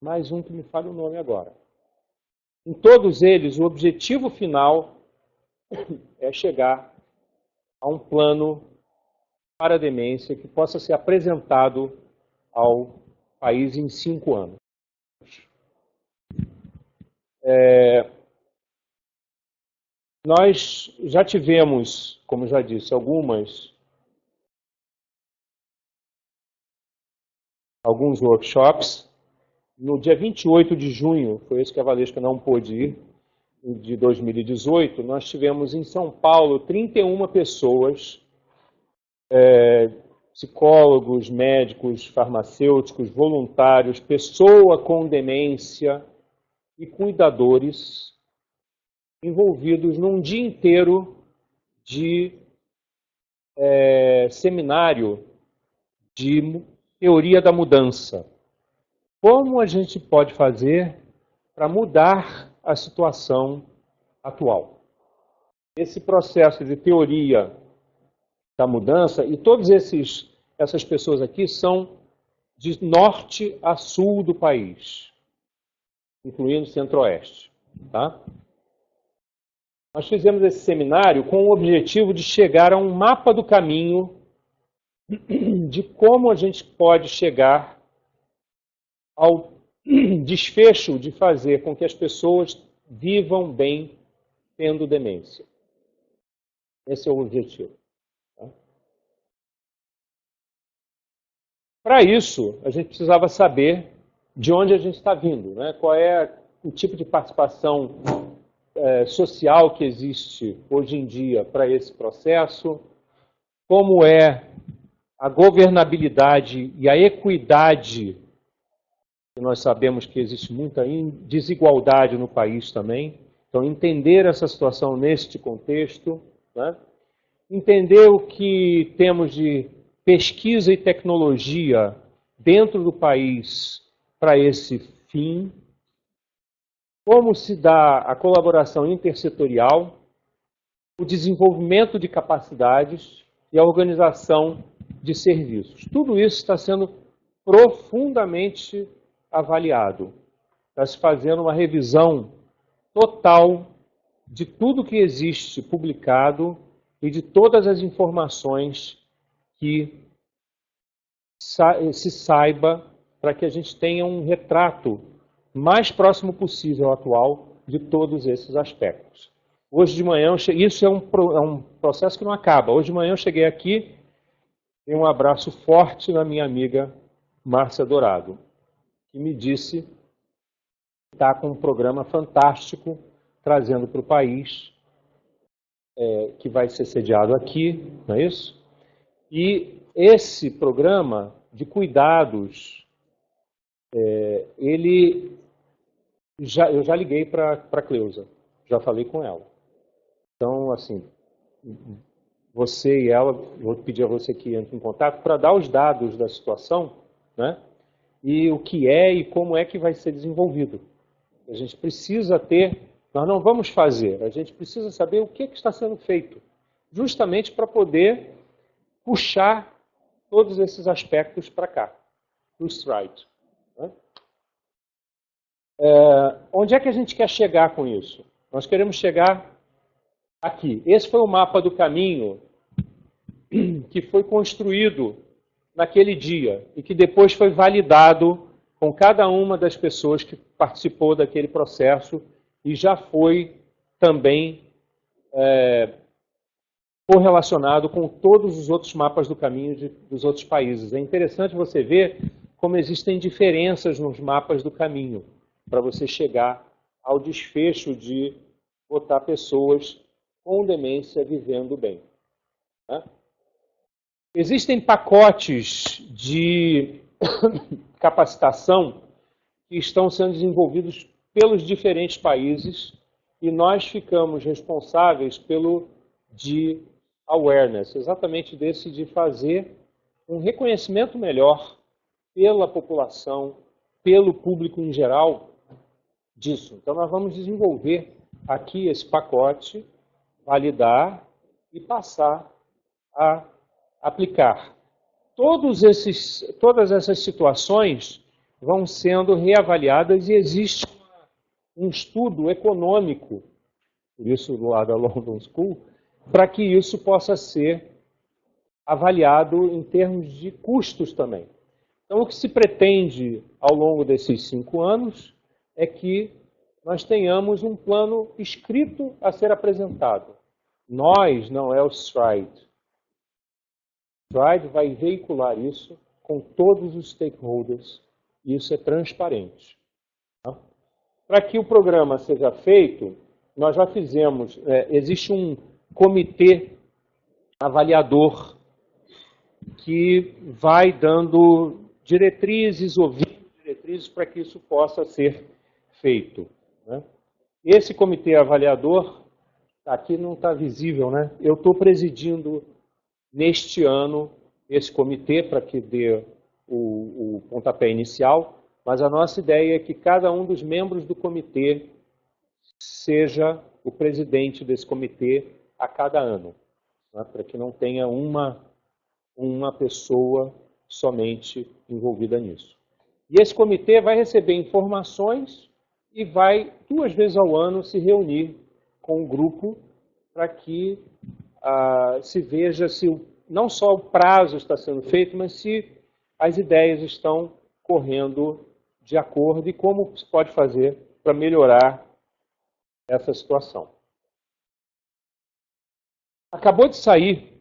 mais um que me falha o nome agora. Em todos eles, o objetivo final é chegar a um plano para a demência que possa ser apresentado ao país em 5 anos. Nós já tivemos, como já disse, alguns workshops. No dia 28 de junho, foi esse que a Valesca não pôde ir, de 2018, nós tivemos em São Paulo 31 pessoas, psicólogos, médicos, farmacêuticos, voluntários, pessoa com demência e cuidadores envolvidos num dia inteiro de seminário de teoria da mudança. Como a gente pode fazer para mudar a situação atual? Esse processo de teoria da mudança, e todas essas pessoas aqui são de norte a sul do país, incluindo centro-oeste. Tá? Nós fizemos esse seminário com o objetivo de chegar a um mapa do caminho de como a gente pode chegar ao desfecho de fazer com que as pessoas vivam bem tendo demência. Esse é o objetivo. Tá? Para isso, a gente precisava saber de onde a gente está vindo, né? Qual é o tipo de participação social que existe hoje em dia para esse processo, como é a governabilidade e a equidade. Nós sabemos que existe muita desigualdade no país também. Então, entender essa situação neste contexto, né? Entender o que temos de pesquisa e tecnologia dentro do país para esse fim, como se dá a colaboração intersetorial, o desenvolvimento de capacidades e a organização de serviços. Tudo isso está sendo profundamente avaliado. Está se fazendo uma revisão total de tudo que existe publicado e de todas as informações que se saiba para que a gente tenha um retrato mais próximo possível ao atual de todos esses aspectos. Hoje de manhã, isso é um processo que não acaba. Hoje de manhã eu cheguei aqui, dei um abraço forte na minha amiga Márcia Dourado, que me disse que está com um programa fantástico, trazendo para o país, que vai ser sediado aqui, não é isso? E esse programa de cuidados, eu já liguei para a Cleusa, já falei com ela. Então, assim, você e ela, vou pedir a você que entre em contato para dar os dados da situação, né? E o que é e como é que vai ser desenvolvido. A gente precisa ter, nós não vamos fazer, a gente precisa saber o que está sendo feito, justamente para poder puxar todos esses aspectos para cá, para o STRIDE. Né? Onde é que a gente quer chegar com isso? Nós queremos chegar aqui. Esse foi o mapa do caminho que foi construído naquele dia e que depois foi validado com cada uma das pessoas que participou daquele processo e já foi também correlacionado com todos os outros mapas do caminho dos outros países. É interessante você ver como existem diferenças nos mapas do caminho para você chegar ao desfecho de botar pessoas com demência vivendo bem. Né? Existem pacotes de capacitação que estão sendo desenvolvidos pelos diferentes países e nós ficamos responsáveis pelo de awareness, exatamente desse de fazer um reconhecimento melhor pela população, pelo público em geral disso. Então nós vamos desenvolver aqui esse pacote, validar e passar a aplicar. Todas essas situações vão sendo reavaliadas e existe um estudo econômico, por isso do lado da London School, para que isso possa ser avaliado em termos de custos também. Então, o que se pretende ao longo desses 5 anos é que nós tenhamos um plano escrito a ser apresentado. Nós, não é o STRIDE. O STRIDE vai veicular isso com todos os stakeholders, e isso é transparente. Tá? Para que o programa seja feito, nós já fizemos, existe um comitê avaliador que vai dando diretrizes, ouvindo diretrizes para que isso possa ser feito. Né? Esse comitê avaliador, aqui não está visível, né? Eu estou presidindo neste ano esse comitê para que dê o pontapé inicial, mas a nossa ideia é que cada um dos membros do comitê seja o presidente desse comitê a cada ano, né? Para que não tenha uma pessoa somente envolvida nisso. E esse comitê vai receber informações e vai, 2 vezes ao ano, se reunir com o grupo para que se veja se não só o prazo está sendo feito, mas se as ideias estão correndo de acordo e como se pode fazer para melhorar essa situação. Acabou de sair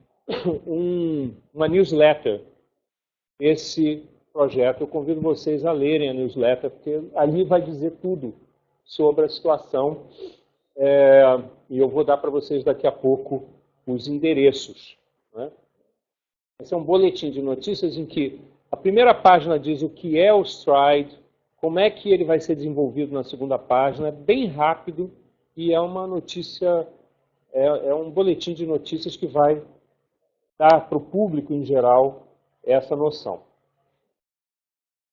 uma newsletter, esse projeto. Eu convido vocês a lerem a newsletter, porque ali vai dizer tudo sobre a situação. E eu vou dar para vocês daqui a pouco os endereços. Né? Esse é um boletim de notícias em que a primeira página diz o que é o STRIDE, como é que ele vai ser desenvolvido na segunda página, é bem rápido e é uma notícia, é um boletim de notícias que vai dar para o público em geral essa noção.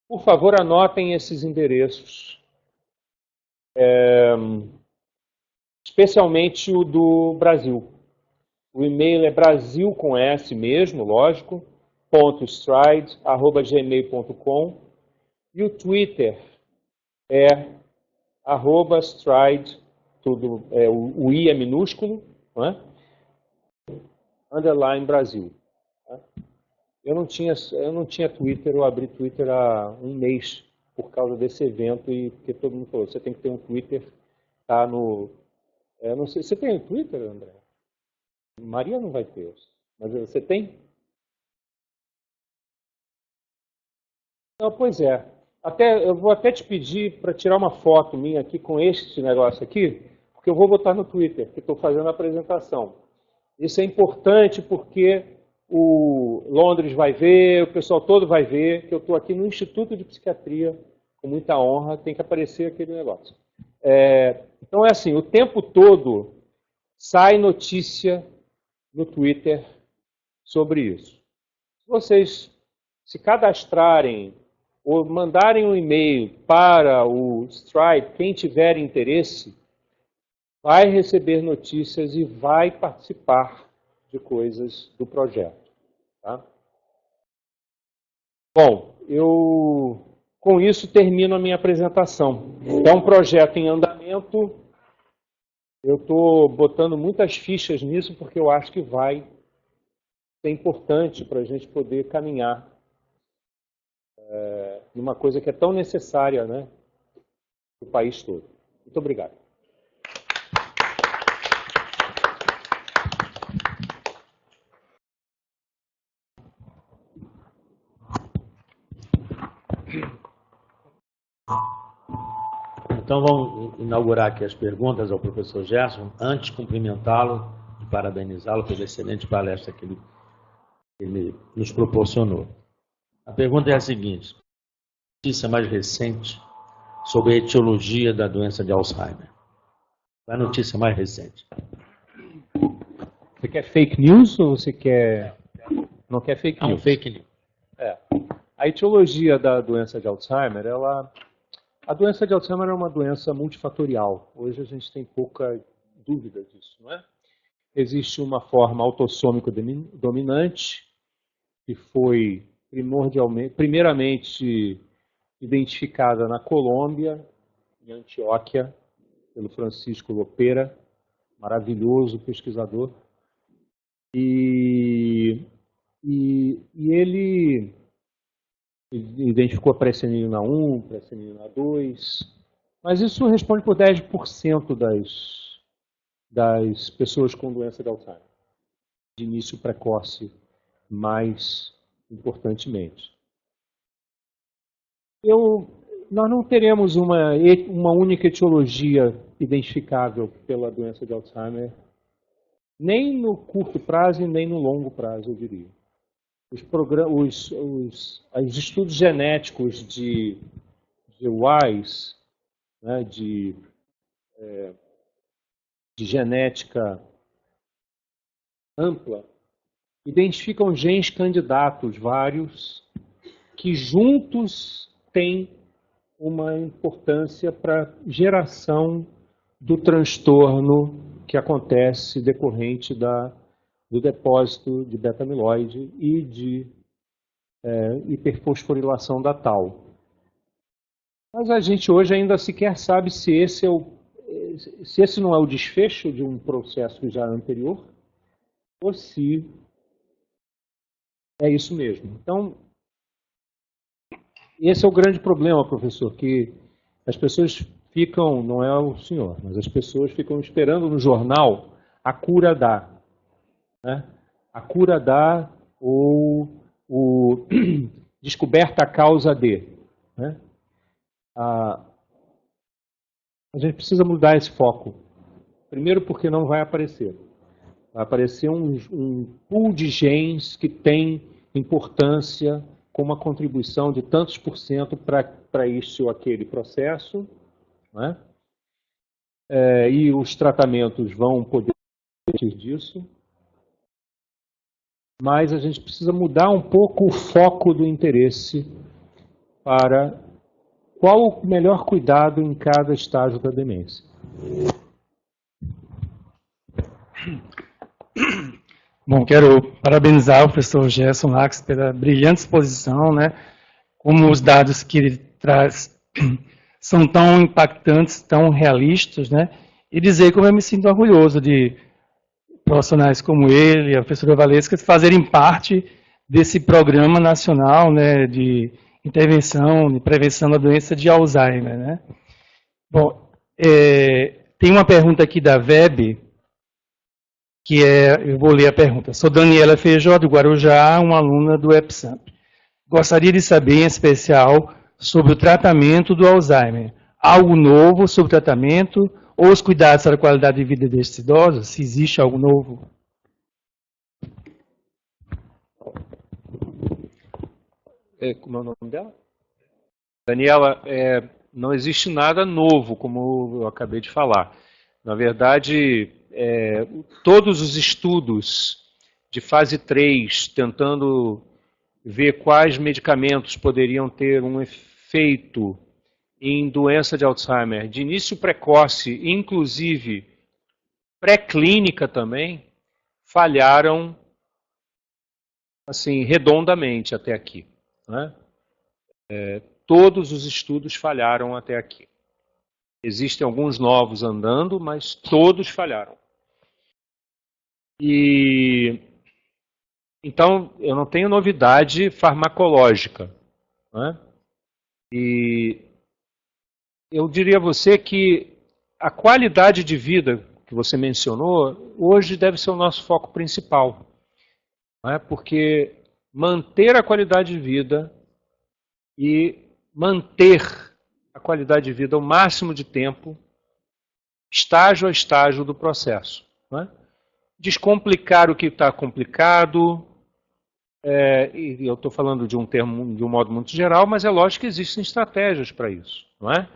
Por favor, anotem esses endereços, especialmente o do Brasil. O e-mail é Brasil com S mesmo, lógico, .stride@gmail.com, e o Twitter é @stride, tudo, o I é minúsculo, não é? _ Brasil. Tá? Eu não tinha Twitter, eu abri Twitter há um mês por causa desse evento e porque todo mundo falou, você tem que ter um Twitter, tá no... não sei, você tem um Twitter, André? Maria não vai ter, mas você tem? Não, pois é. Eu vou até te pedir para tirar uma foto minha aqui com este negócio aqui, porque eu vou botar no Twitter, que estou fazendo a apresentação. Isso é importante porque o Londres vai ver, o pessoal todo vai ver que eu estou aqui no Instituto de Psiquiatria, com muita honra, tem que aparecer aquele negócio. Então é assim, o tempo todo sai notícia no Twitter sobre isso. Se vocês se cadastrarem ou mandarem um e-mail para o Stride, quem tiver interesse, vai receber notícias e vai participar de coisas do projeto. Tá? Bom, eu com isso termino a minha apresentação. É um projeto em andamento. Eu estou botando muitas fichas nisso porque eu acho que vai ser importante para a gente poder caminhar numa coisa que é tão necessária, né, para o país todo. Muito obrigado. Então vamos inaugurar aqui as perguntas ao professor Gerson, antes de cumprimentá-lo e parabenizá-lo pela excelente palestra que ele nos proporcionou. A pergunta é a seguinte: notícia mais recente sobre a etiologia da doença de Alzheimer. Qual é a notícia mais recente? Você quer fake news ou você quer... Não quer fake news? Não, fake news. A etiologia da doença de Alzheimer, a doença de Alzheimer é uma doença multifatorial. Hoje a gente tem pouca dúvida disso, não é? Existe uma forma autossômico dominante, que foi primeiramente identificada na Colômbia, em Antioquia, pelo Francisco Lopera, maravilhoso pesquisador. E ele identificou a pressenilina 1, pressenilina 2, mas isso responde por 10% das pessoas com doença de Alzheimer, de início precoce, mais importantemente. Nós não teremos uma única etiologia identificável pela doença de Alzheimer, nem no curto prazo e nem no longo prazo, eu diria. Os estudos genéticos de WISE, né, de genética ampla, identificam genes candidatos vários que juntos têm uma importância para a geração do transtorno que acontece decorrente do depósito de beta-amiloide e de hiperfosforilação da tau. Mas a gente hoje ainda sequer sabe se esse não é o desfecho de um processo já anterior ou se é isso mesmo. Então, esse é o grande problema, professor, que as pessoas ficam, não é o senhor, mas as pessoas ficam esperando no jornal a cura dá. Né? A cura dá ou descoberta a causa de. Né? A gente precisa mudar esse foco. Primeiro porque não vai aparecer. Vai aparecer um pool de genes que tem importância com uma contribuição de tantos por cento para isso ou aquele processo. Né? E os tratamentos vão poder disso. mas a gente precisa mudar um pouco o foco do interesse para qual o melhor cuidado em cada estágio da demência. Bom, quero parabenizar o professor Gerson Lax pela brilhante exposição, né? Como os dados que ele traz são tão impactantes, tão realistas, né? E dizer como eu me sinto orgulhoso de profissionais como ele, a professora Valesca, fazerem parte desse programa nacional, né, de intervenção, de prevenção da doença de Alzheimer, né? Bom, tem uma pergunta aqui da Web, que eu vou ler a pergunta. Sou Daniela Feijó, do Guarujá, uma aluna do EPSAMP. Gostaria de saber, em especial, sobre o tratamento do Alzheimer. Algo novo sobre o tratamento ou os cuidados para a qualidade de vida destes idosos? Se existe algo novo? Como é o nome dela? Daniela, não existe nada novo, como eu acabei de falar. Na verdade, todos os estudos de fase 3, tentando ver quais medicamentos poderiam ter um efeito em doença de Alzheimer, de início precoce, inclusive pré-clínica também, falharam assim, redondamente até aqui, né? Todos os estudos falharam até aqui. Existem alguns novos andando, mas todos falharam. Então, eu não tenho novidade farmacológica, né? E eu diria a você que a qualidade de vida que você mencionou, hoje deve ser o nosso foco principal, né? Porque manter a qualidade de vida e manter a qualidade de vida o máximo de tempo, estágio a estágio do processo, né? Descomplicar o que está complicado, e eu estou falando de um termo de um modo muito geral, mas é lógico que existem estratégias para isso, não é?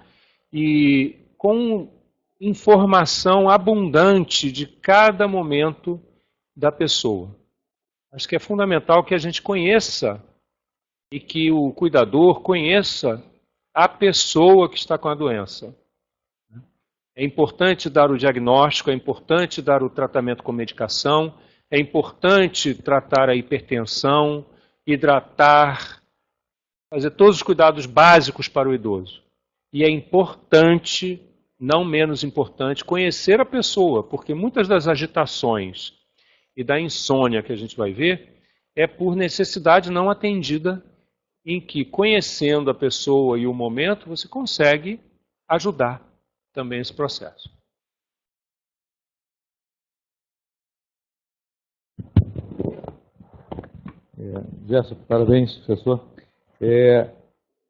E com informação abundante de cada momento da pessoa. Acho que é fundamental que a gente conheça e que o cuidador conheça a pessoa que está com a doença. É importante dar o diagnóstico, é importante dar o tratamento com medicação, é importante tratar a hipertensão, hidratar, fazer todos os cuidados básicos para o idoso. E é importante, não menos importante, conhecer a pessoa, porque muitas das agitações e da insônia que a gente vai ver é por necessidade não atendida, em que, conhecendo a pessoa e o momento, você consegue ajudar também esse processo. Gerson, parabéns, professor.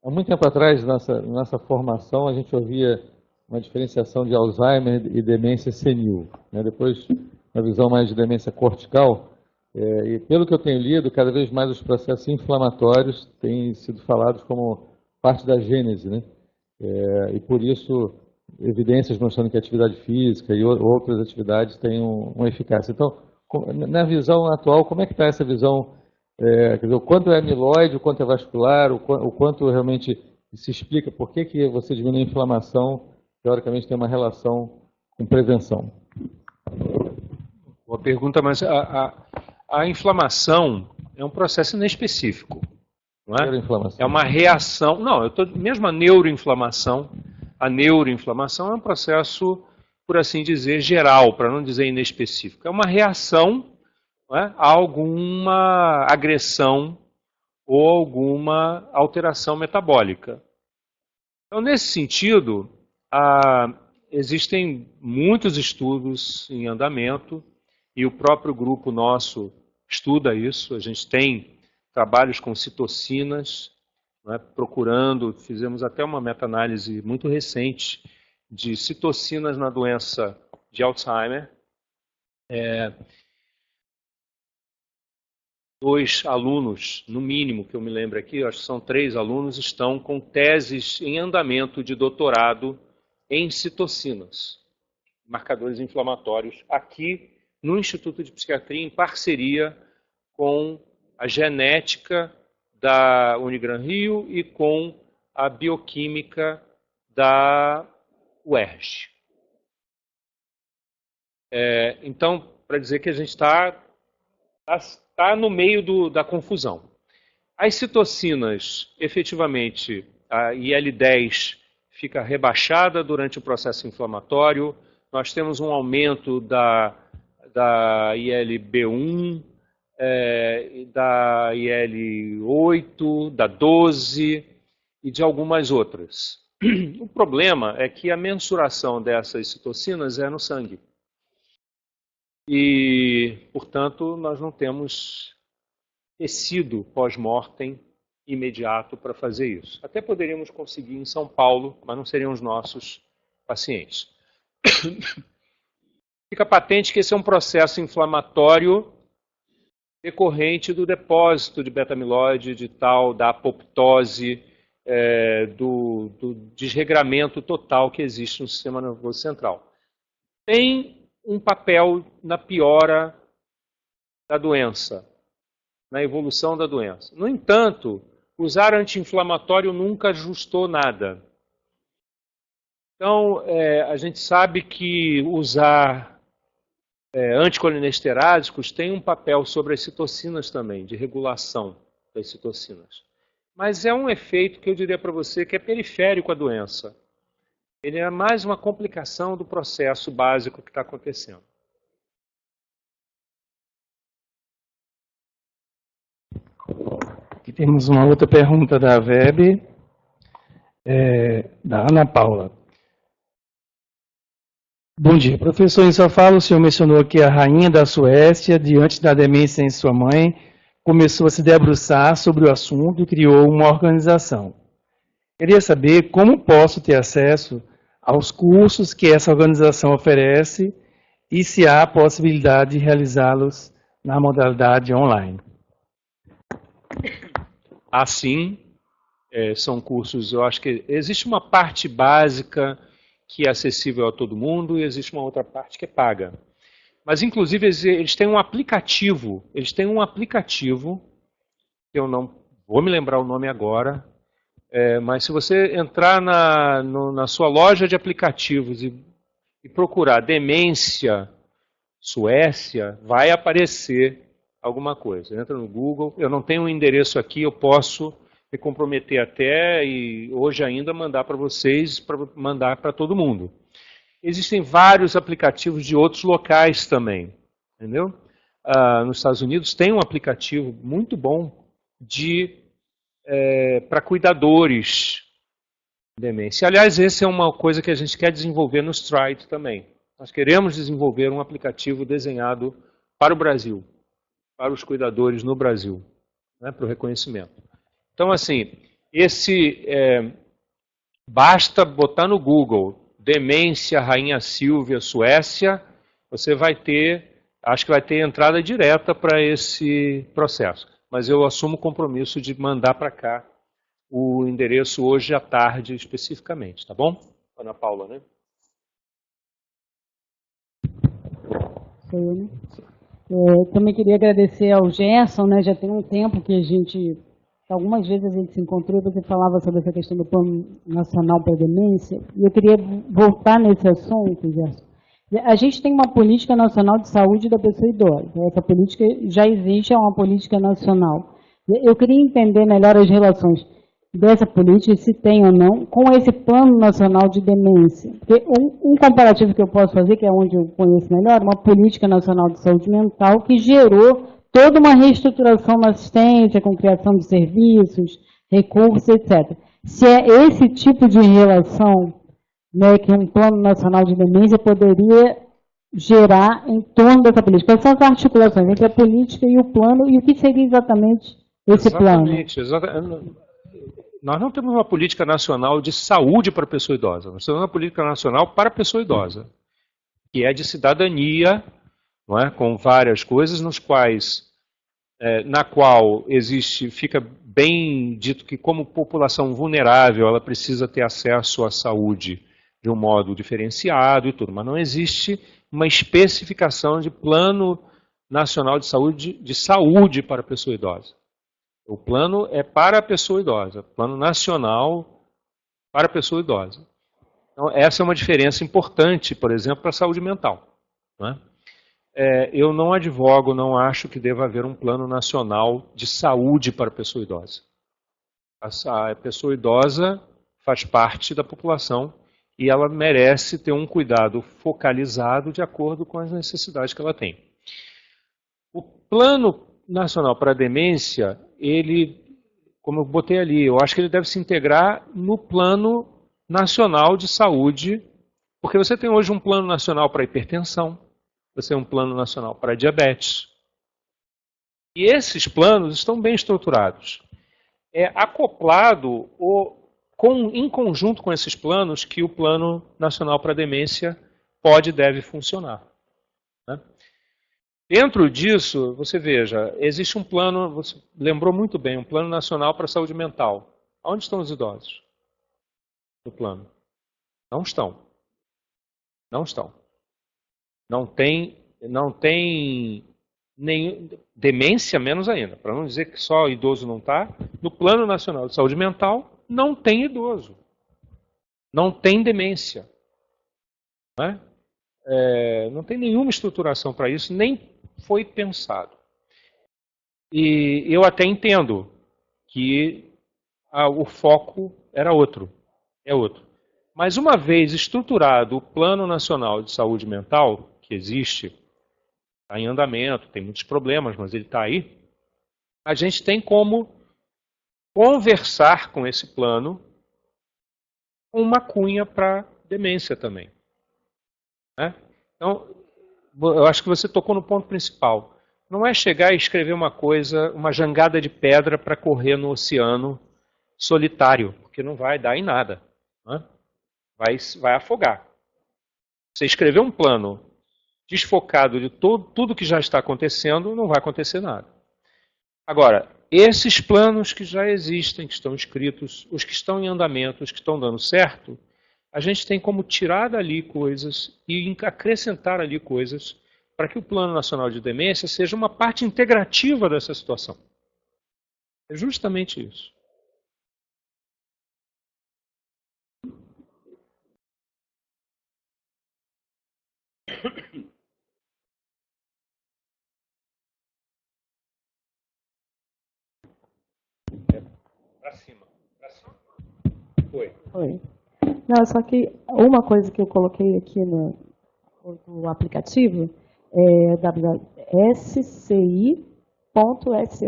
Há muito tempo atrás, nessa formação, a gente ouvia uma diferenciação de Alzheimer e demência senil, né? Depois, uma visão mais de demência cortical. E pelo que eu tenho lido, cada vez mais os processos inflamatórios têm sido falados como parte da gênese, né? E por isso, evidências mostrando que a atividade física e outras atividades têm uma eficácia. Então, na visão atual, como é que está essa visão? Quer dizer, o quanto é amiloide, o quanto é vascular, o quanto realmente se explica por que você diminui a inflamação, teoricamente tem uma relação com prevenção? Boa pergunta, mas a inflamação é um processo inespecífico. Não é? É uma reação. Não, mesmo a neuroinflamação é um processo, por assim dizer, geral, para não dizer inespecífico. É uma reação, não é, a alguma agressão ou alguma alteração metabólica. Então, nesse sentido, existem muitos estudos em andamento e o próprio grupo nosso estuda isso. A gente tem trabalhos com citocinas, né, fizemos até uma meta-análise muito recente de citocinas na doença de Alzheimer. 2 alunos, no mínimo, que eu me lembro aqui, acho que são 3 alunos, estão com teses em andamento de doutorado em citocinas, marcadores inflamatórios, aqui no Instituto de Psiquiatria, em parceria com a genética da Unigran Rio e com a bioquímica da UERJ. Então, para dizer que a gente está no meio da confusão. As citocinas, efetivamente, a IL-10 fica rebaixada durante o processo inflamatório, nós temos um aumento da IL-B1, da IL-8, da 12 e de algumas outras. O problema é que a mensuração dessas citocinas é no sangue. E, portanto, nós não temos tecido pós-mortem imediato para fazer isso. Até poderíamos conseguir em São Paulo, mas não seriam os nossos pacientes. Fica patente que esse é um processo inflamatório decorrente do depósito de beta-amiloide, da apoptose, do desregramento total que existe no sistema nervoso central. Tem um papel na piora da doença, na evolução da doença. No entanto, usar anti-inflamatório nunca ajustou nada. Então, a gente sabe que usar anticolinestérásicos tem um papel sobre as citocinas também, de regulação das citocinas. Mas é um efeito que eu diria para você que é periférico à doença. Ele é mais uma complicação do processo básico que está acontecendo. Aqui temos uma outra pergunta da Web, da Ana Paula. Bom dia, professor. Em sua fala, o senhor mencionou que a rainha da Suécia, diante da demência em sua mãe, começou a se debruçar sobre o assunto e criou uma organização. Queria saber como posso ter acesso aos cursos que essa organização oferece e se há a possibilidade de realizá-los na modalidade online. Assim, são cursos, eu acho que existe uma parte básica que é acessível a todo mundo e existe uma outra parte que é paga. Mas, inclusive, eles têm um aplicativo, que eu não vou me lembrar o nome agora, mas se você entrar na sua loja de aplicativos e procurar Demência Suécia, vai aparecer alguma coisa. Entra no Google, eu não tenho um endereço aqui, eu posso me comprometer até e hoje ainda mandar para vocês, para mandar para todo mundo. Existem vários aplicativos de outros locais também, entendeu? Nos Estados Unidos tem um aplicativo muito bom para cuidadores de demência. Aliás, essa é uma coisa que a gente quer desenvolver no Stride também. Nós queremos desenvolver um aplicativo desenhado para o Brasil, para os cuidadores no Brasil, né, para o reconhecimento. Então, assim, basta botar no Google Demência Rainha Silvia Suécia, você vai ter, acho que vai ter entrada direta para esse processo. Mas eu assumo o compromisso de mandar para cá o endereço hoje à tarde especificamente, tá bom? Ana Paula, né? Sou eu, né? Também queria agradecer ao Gerson, né? Já tem um tempo que algumas vezes a gente se encontrou e você falava sobre essa questão do Plano Nacional para a Demência. E eu queria voltar nesse assunto, Gerson. A gente tem uma política nacional de saúde da pessoa idosa. Essa política já existe, é uma política nacional. Eu queria entender melhor as relações dessa política, se tem ou não, com esse Plano Nacional de Demência. Porque um comparativo que eu posso fazer, que é onde eu conheço melhor, uma política nacional de saúde mental que gerou toda uma reestruturação na assistência, com criação de serviços, recursos, etc. Se é esse tipo de relação, né, que um Plano Nacional de Demência poderia gerar em torno dessa política. Quais são as articulações entre a política e o plano, e o que seria exatamente esse plano? Exatamente. Nós não temos uma política nacional de saúde para a pessoa idosa, nós temos uma política nacional para a pessoa idosa, que é de cidadania, não é? Com várias coisas na qual fica bem dito que como população vulnerável ela precisa ter acesso à saúde de um modo diferenciado e tudo, mas não existe uma especificação de plano nacional de saúde para a pessoa idosa. O plano é para a pessoa idosa, plano nacional para a pessoa idosa. Então, essa é uma diferença importante, por exemplo, para a saúde mental. Né? Eu não advogo, não acho que deva haver um plano nacional de saúde para a pessoa idosa. A pessoa idosa faz parte da população e ela merece ter um cuidado focalizado de acordo com as necessidades que ela tem. O Plano Nacional para a Demência, ele, como eu botei ali, eu acho que ele deve se integrar no Plano Nacional de Saúde, porque você tem hoje um Plano Nacional para hipertensão, você tem um Plano Nacional para diabetes. E esses planos estão bem estruturados. É acoplado em conjunto com esses planos que o Plano Nacional para a Demência pode e deve funcionar. Né? Dentro disso, você veja, existe um plano, você lembrou muito bem, um Plano Nacional para a Saúde Mental. Onde estão os idosos? No plano. Não estão. Não estão. Não tem nem demência, menos ainda. Para não dizer que só idoso não está, no Plano Nacional de Saúde Mental não tem idoso. Não tem demência. Não é? Não tem nenhuma estruturação para isso, nem foi pensado. E eu até entendo que o foco era outro. É outro. Mas uma vez estruturado o Plano Nacional de Saúde Mental, que existe, está em andamento, tem muitos problemas, mas ele está aí, a gente tem como conversar com esse plano com uma cunha para demência também. Né? Então, eu acho que você tocou no ponto principal. Não é chegar e escrever uma coisa, uma jangada de pedra para correr no oceano solitário, porque não vai dar em nada. Né? Vai afogar. Você escrever um plano desfocado de tudo que já está acontecendo, não vai acontecer nada. Agora, esses planos que já existem, que estão escritos, os que estão em andamento, os que estão dando certo, a gente tem como tirar dali coisas e acrescentar ali coisas para que o Plano Nacional de Demência seja uma parte integrativa dessa situação. É justamente isso. Para cima. Foi. Não, só que uma coisa que eu coloquei aqui no aplicativo é sci.se/projects.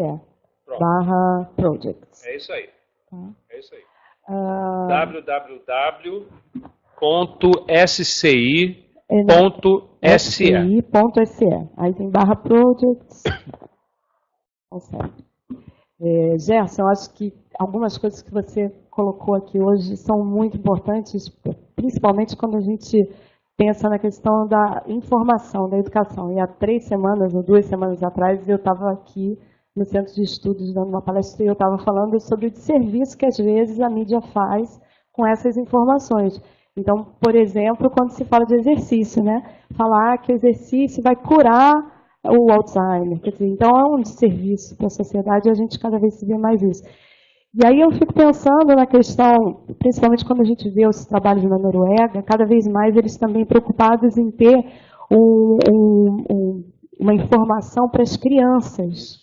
É isso aí. Tá? É isso aí. www.sci.se. Aí tem /projects. Consegue. Gerson, eu acho que algumas coisas que você colocou aqui hoje são muito importantes, principalmente quando a gente pensa na questão da informação, da educação. E há 3 semanas ou 2 semanas atrás eu estava aqui no Centro de Estudos dando uma palestra e eu estava falando sobre o desserviço que às vezes a mídia faz com essas informações. Então, por exemplo, quando se fala de exercício, né? Falar que o exercício vai curar o Alzheimer. Quer dizer, então é um desserviço para a sociedade e a gente cada vez se vê mais isso. E aí eu fico pensando na questão, principalmente quando a gente vê os trabalhos na Noruega, cada vez mais eles também preocupados em ter uma informação para as crianças.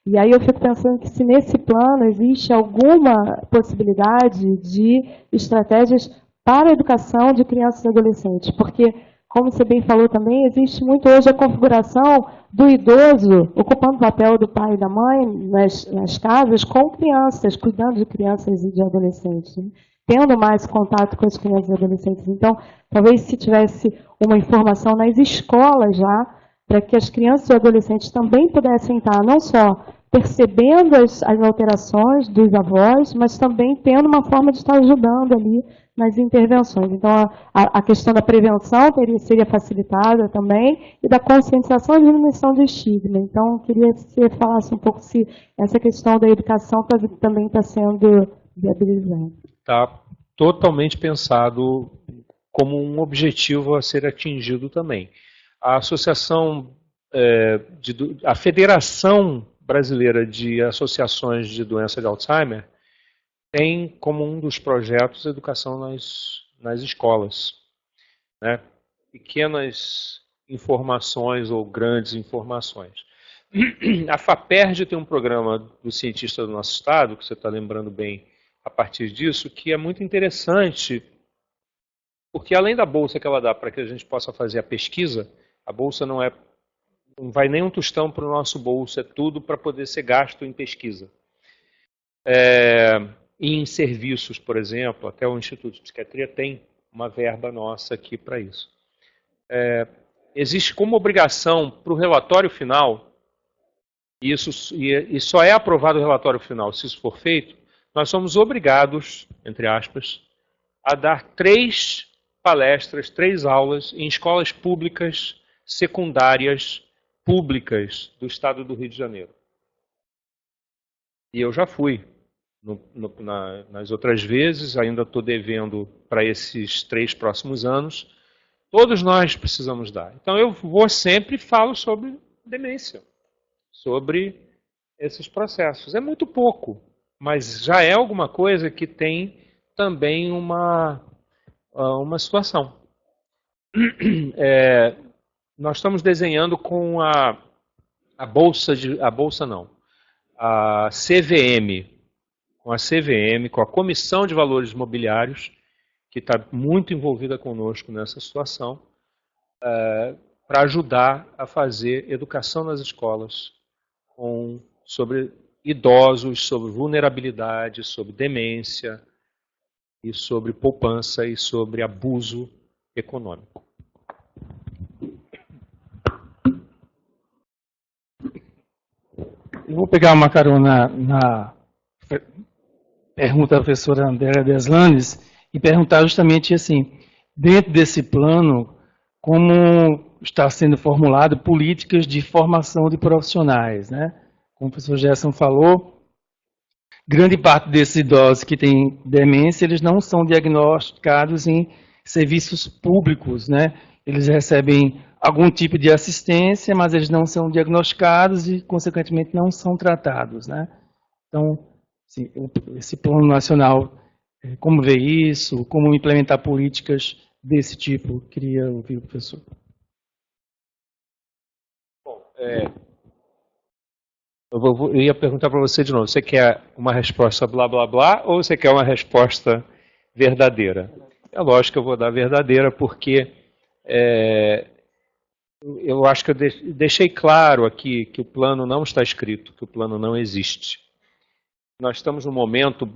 E aí eu fico pensando que se nesse plano existe alguma possibilidade de estratégias para a educação de crianças e adolescentes, porque, como você bem falou também, existe muito hoje a configuração do idoso ocupando o papel do pai e da mãe nas casas com crianças, cuidando de crianças e de adolescentes, né? Tendo mais contato com as crianças e adolescentes. Então, talvez se tivesse uma informação nas escolas já, para que as crianças e adolescentes também pudessem estar não só percebendo as alterações dos avós, mas também tendo uma forma de estar ajudando ali nas intervenções. Então, a questão da prevenção seria facilitada também, e da conscientização e diminuição do estigma. Então, queria que você falasse um pouco se essa questão da educação também está sendo viabilizada. Está totalmente pensado como um objetivo a ser atingido também. A Associação a Federação Brasileira de Associações de Doença de Alzheimer tem como um dos projetos a educação nas escolas, né? Pequenas informações ou grandes informações. A FAPERJ tem um programa do cientista do nosso estado, que você está lembrando bem a partir disso, que é muito interessante, porque além da bolsa que ela dá para que a gente possa fazer a pesquisa, a bolsa não vai nem um tostão para o nosso bolso, é tudo para poder ser gasto em pesquisa. E em serviços, por exemplo, até o Instituto de Psiquiatria tem uma verba nossa aqui para isso. Existe como obrigação para o relatório final, e só é aprovado o relatório final se isso for feito, nós somos obrigados, entre aspas, a dar 3 palestras, 3 aulas em escolas públicas, secundárias, públicas do estado do Rio de Janeiro. E eu já fui nas outras vezes, ainda estou devendo para esses 3 próximos anos. Todos nós precisamos dar. Então eu sempre falo sobre demência, sobre esses processos. É muito pouco, mas já é alguma coisa que tem também uma situação. Nós estamos desenhando com a CVM, com a Comissão de Valores Mobiliários, que está muito envolvida conosco nessa situação, para ajudar a fazer educação nas escolas sobre idosos, sobre vulnerabilidade, sobre demência, e sobre poupança e sobre abuso econômico. Eu vou pegar uma carona na pergunta da professora Andréa Deslanes e perguntar justamente assim, dentro desse plano, como está sendo formulado políticas de formação de profissionais, né? Como o professor Gerson falou, grande parte desses idosos que têm demência, eles não são diagnosticados em serviços públicos, né? Eles recebem algum tipo de assistência, mas eles não são diagnosticados e, consequentemente, não são tratados, né? Então, assim, esse plano nacional, como ver isso, como implementar políticas desse tipo, queria ouvir o professor. Bom, eu ia perguntar para você de novo, você quer uma resposta blá blá blá ou você quer uma resposta verdadeira? É lógico que eu vou dar verdadeira, porque eu acho que eu deixei claro aqui que o plano não está escrito, que o plano não existe. Nós estamos no momento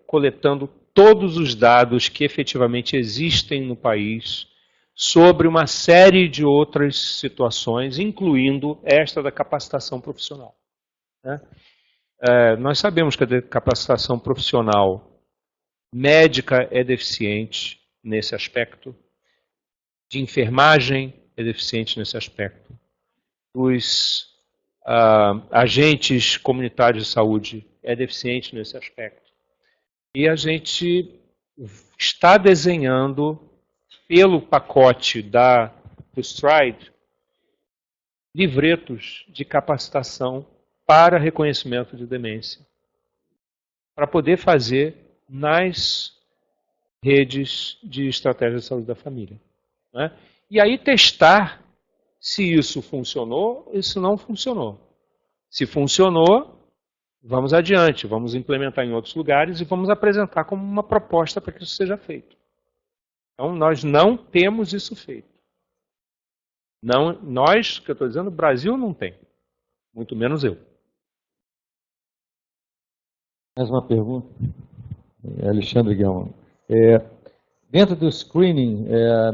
coletando todos os dados que efetivamente existem no país sobre uma série de outras situações, incluindo esta da capacitação profissional. Né? Nós sabemos que a capacitação profissional médica é deficiente nesse aspecto, de enfermagem é deficiente nesse aspecto, os agentes comunitários de saúde é deficiente nesse aspecto. E a gente está desenhando, pelo pacote do STRIDE, livretos de capacitação para reconhecimento de demência, para poder fazer nas redes de estratégia de saúde da família. Né? E aí testar se isso funcionou ou se não funcionou. Se funcionou, vamos adiante, vamos implementar em outros lugares e vamos apresentar como uma proposta para que isso seja feito. Então, nós não temos isso feito. Não, nós, que eu estou dizendo, o Brasil não tem. Muito menos eu. Mais uma pergunta. Alexandre Guilherme. Dentro do screening, a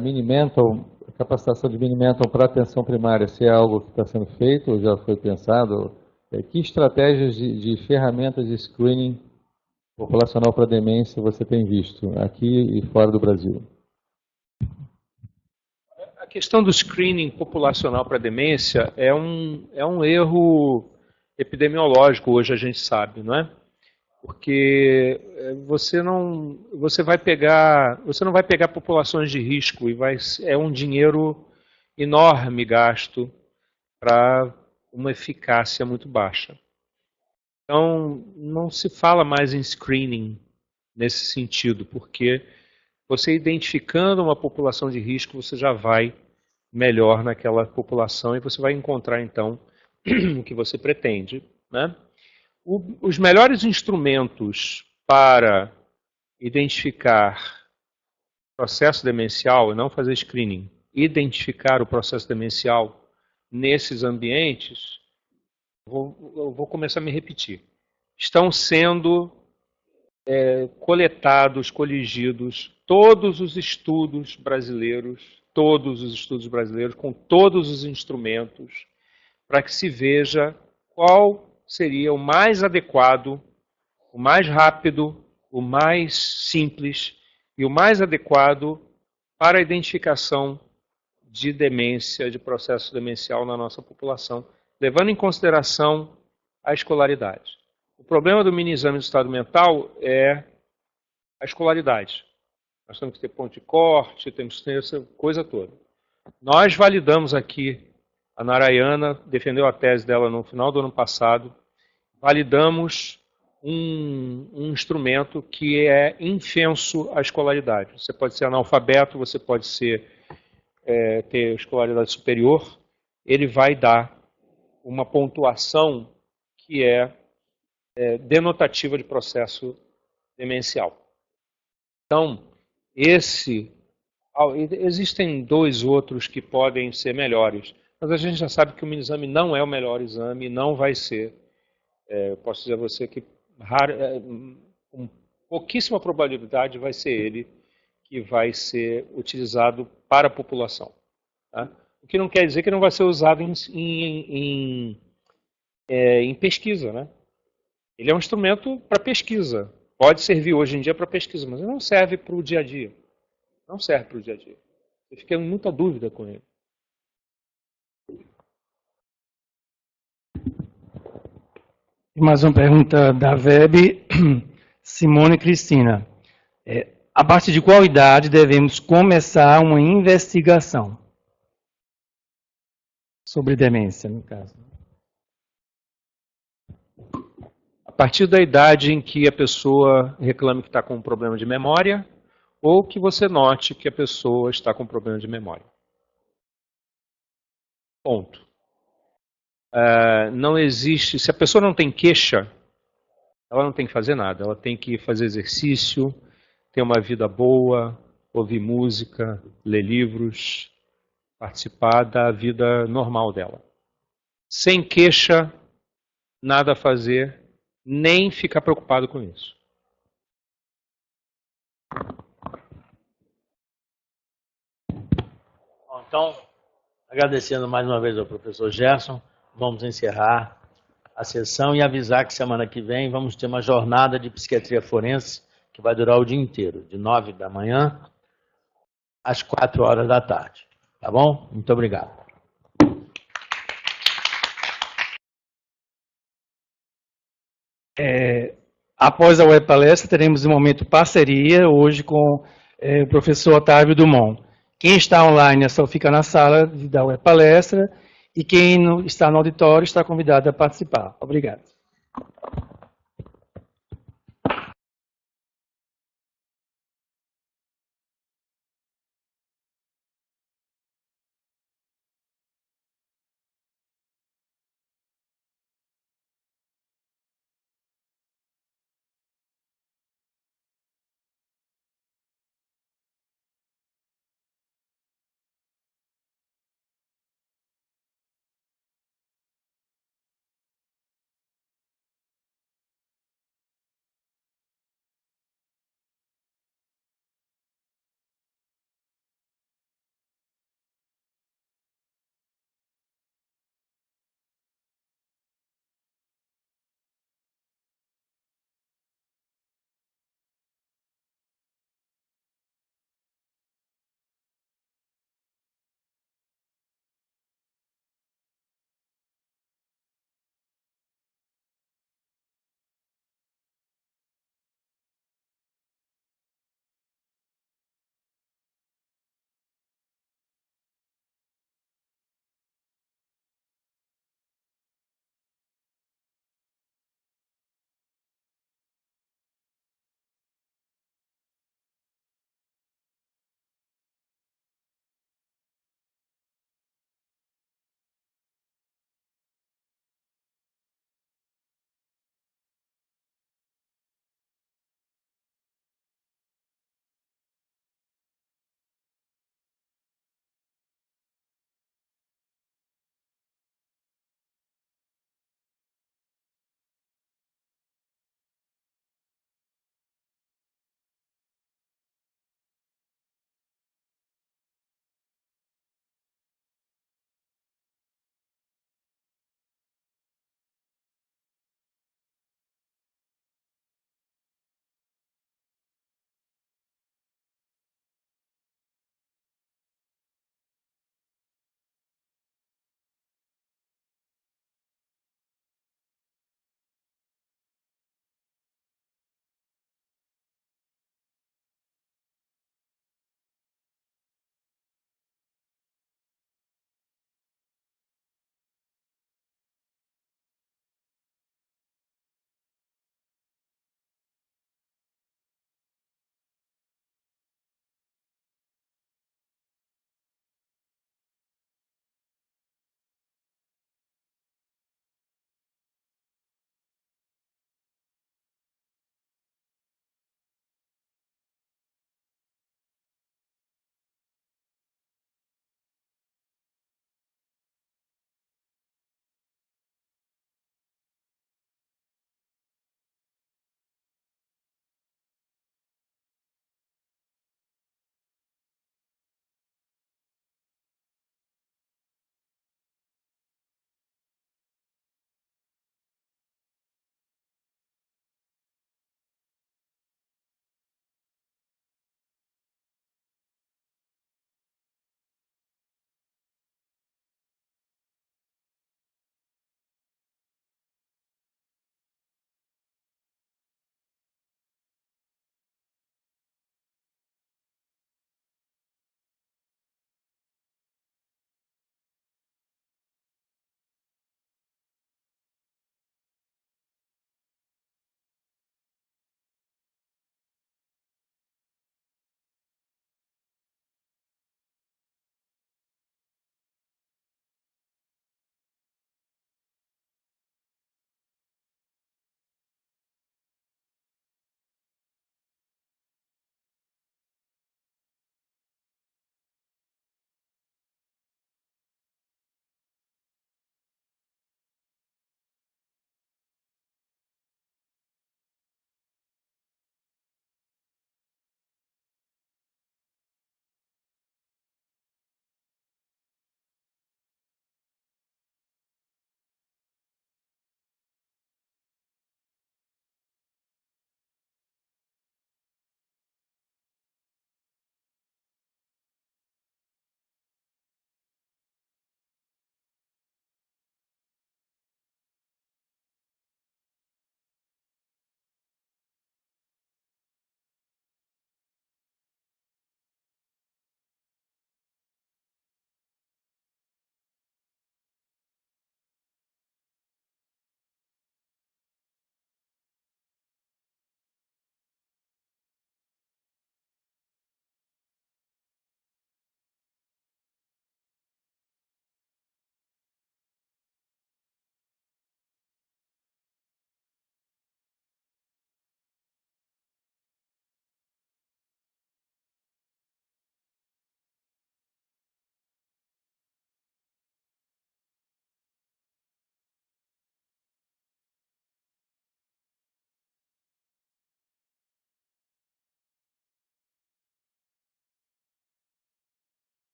capacitação de Mini-Mental para atenção primária, se é algo que está sendo feito ou já foi pensado, que estratégias de ferramentas de screening populacional para demência você tem visto aqui e fora do Brasil? A questão do screening populacional para demência é um erro epidemiológico, hoje a gente sabe, não é? Porque você não vai pegar populações de risco e é um dinheiro enorme gasto para uma eficácia muito baixa. Então, não se fala mais em screening nesse sentido, porque você identificando uma população de risco, você já vai melhor naquela população e você vai encontrar, então, o que você pretende. Né? Os melhores instrumentos para identificar processo demencial, e não fazer screening, identificar o processo demencial nesses ambientes, eu vou começar a me repetir. Estão sendo coletados, coligidos, todos os estudos brasileiros, com todos os instrumentos, para que se veja qual seria o mais adequado, o mais rápido, o mais simples e o mais adequado para a identificação de demência, de processo demencial na nossa população, levando em consideração a escolaridade. O problema do mini-exame do estado mental é a escolaridade. Nós temos que ter ponto de corte, temos que ter essa coisa toda. Nós validamos aqui, a Narayana defendeu a tese dela no final do ano passado, validamos um instrumento que é infenso à escolaridade. Você pode ser analfabeto, você pode ter escolaridade superior, ele vai dar uma pontuação que é denotativa de processo demencial. Então, existem dois outros que podem ser melhores, mas a gente já sabe que o mini-exame não é o melhor exame, não vai ser. Eu posso dizer a você que com pouquíssima probabilidade vai ser ele que vai ser utilizado para a população. Tá? O que não quer dizer que não vai ser usado em pesquisa. Né? Ele é um instrumento para pesquisa. Pode servir hoje em dia para pesquisa, mas ele não serve para o dia a dia. Não serve para o dia a dia. Eu fiquei em muita dúvida com ele. Mais uma pergunta da web, Simone Cristina. A partir de qual idade devemos começar uma investigação sobre demência, no caso? A partir da idade em que a pessoa reclame que está com um problema de memória ou que você note que a pessoa está com um problema de memória. Ponto. Não existe... Se a pessoa não tem queixa, ela não tem que fazer nada. Ela tem que fazer exercício, ter uma vida boa, ouvir música, ler livros, participar da vida normal dela. Sem queixa, nada a fazer, nem ficar preocupado com isso. Então, agradecendo mais uma vez ao professor Gerson, vamos encerrar a sessão e avisar que semana que vem vamos ter uma jornada de psiquiatria forense que vai durar o dia inteiro, de 9 da manhã às 4 horas da tarde. Tá bom? Muito obrigado. Após a web palestra, teremos um momento parceria hoje com o professor Otávio Dumont. Quem está online só fica na sala da web palestra e quem está no auditório está convidado a participar. Obrigado.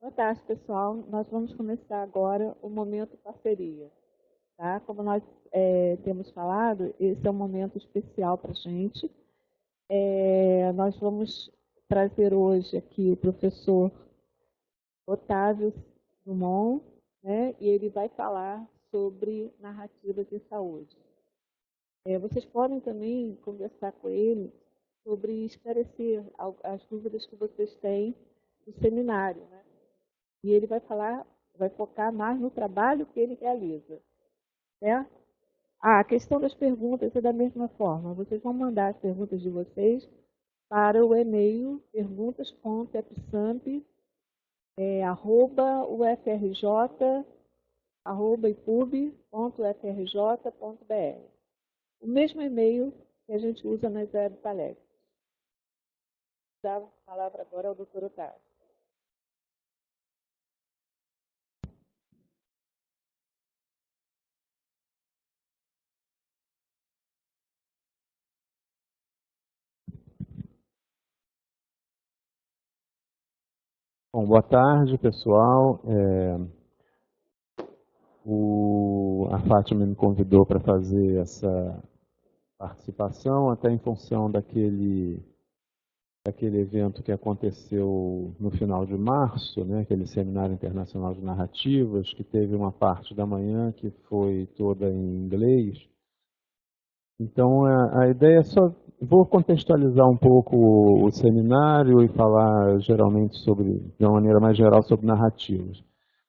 Boa tarde, pessoal. Nós vamos começar agora o momento parceria. Tá? Como nós temos falado, esse é um momento especial para a gente. Nós vamos trazer hoje aqui o professor Otávio Drummond, né? E ele vai falar sobre narrativas em saúde. Vocês podem também conversar com ele sobre esclarecer as dúvidas que vocês têm no seminário, né? E ele vai focar mais no trabalho que ele realiza. Certo? A questão das perguntas é da mesma forma. Vocês vão mandar as perguntas de vocês para o e-mail perguntas.epsamp@ipub.frj.br. O mesmo e-mail que a gente usa nas web palestras. Vou dar a palavra agora ao Dr. Otávio. Bom, boa tarde, pessoal. A Fátima me convidou para fazer essa participação, até em função daquele evento que aconteceu no final de março, né, aquele Seminário Internacional de Narrativas, que teve uma parte da manhã que foi toda em inglês. Então, a ideia é só... Vou contextualizar um pouco o seminário e falar geralmente de uma maneira mais geral sobre narrativas.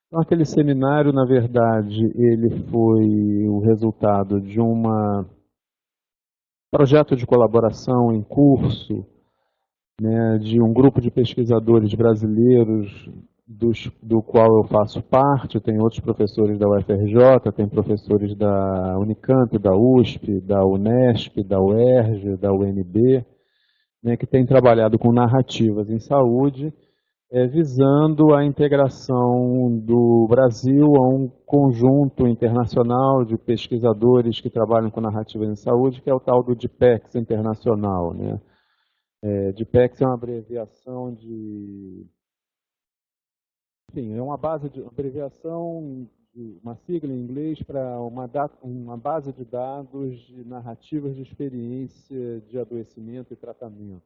Então, aquele seminário, na verdade, ele foi o resultado de um projeto de colaboração em curso, né, de um grupo de pesquisadores brasileiros, do qual eu faço parte. Tem outros professores da UFRJ, tem professores da Unicamp, da USP, da Unesp, da UERJ, da UNB, né, que têm trabalhado com narrativas em saúde, visando a integração do Brasil a um conjunto internacional de pesquisadores que trabalham com narrativas em saúde, que é o tal do DPEX internacional, né? DPEX é uma abreviação Enfim, é uma abreviação, uma sigla em inglês para uma base de dados de narrativas de experiência de adoecimento e tratamento.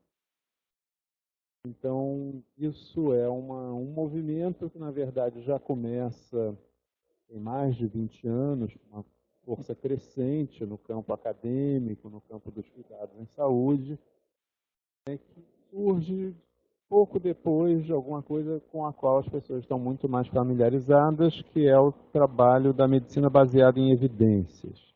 Então, isso é um movimento que, na verdade, já começa tem mais de 20 anos, uma força crescente no campo acadêmico, no campo dos cuidados em saúde, que surge pouco depois de alguma coisa com a qual as pessoas estão muito mais familiarizadas, que é o trabalho da medicina baseada em evidências.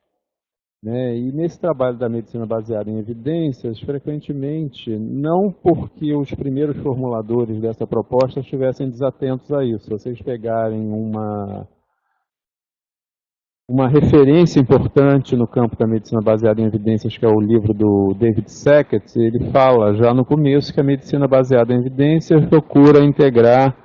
Né? E nesse trabalho da medicina baseada em evidências, frequentemente, não porque os primeiros formuladores dessa proposta estivessem desatentos a isso. Se vocês pegarem uma referência importante no campo da medicina baseada em evidências, que é o livro do David Sackett, ele fala já no começo que a medicina baseada em evidências procura integrar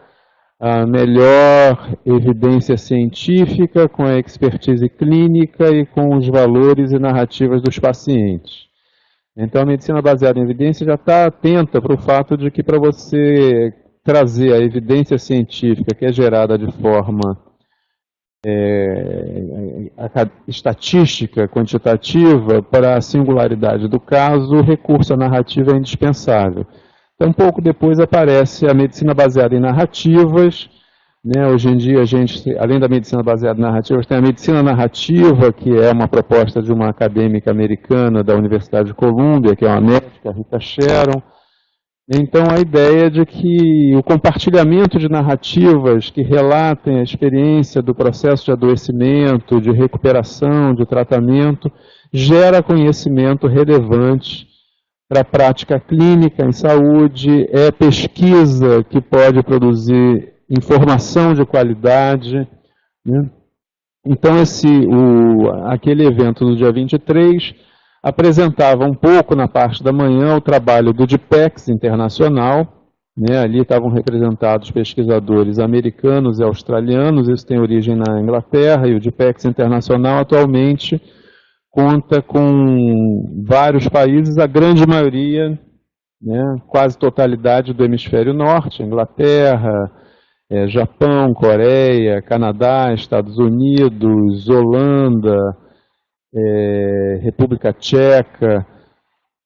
a melhor evidência científica com a expertise clínica e com os valores e narrativas dos pacientes. Então, a medicina baseada em evidência já está atenta para o fato de que, para você trazer a evidência científica que é gerada de forma estatística, quantitativa, para a singularidade do caso, o recurso à narrativa é indispensável. Então, um pouco depois aparece a medicina baseada em narrativas, né? Hoje em dia, a gente, além da medicina baseada em narrativas, tem a medicina narrativa, que é uma proposta de uma acadêmica americana da Universidade de Colômbia, que é uma médica, Rita Sharon. Então, a ideia de que o compartilhamento de narrativas que relatem a experiência do processo de adoecimento, de recuperação, de tratamento, gera conhecimento relevante para a prática clínica em saúde, é pesquisa que pode produzir informação de qualidade, né? Então, aquele evento no dia 23 apresentava um pouco na parte da manhã o trabalho do DPEX internacional, né? Ali estavam representados pesquisadores americanos e australianos, isso tem origem na Inglaterra, e o DPEX internacional atualmente conta com vários países, a grande maioria, né, quase totalidade do hemisfério norte, Inglaterra, Japão, Coreia, Canadá, Estados Unidos, Holanda, República Tcheca,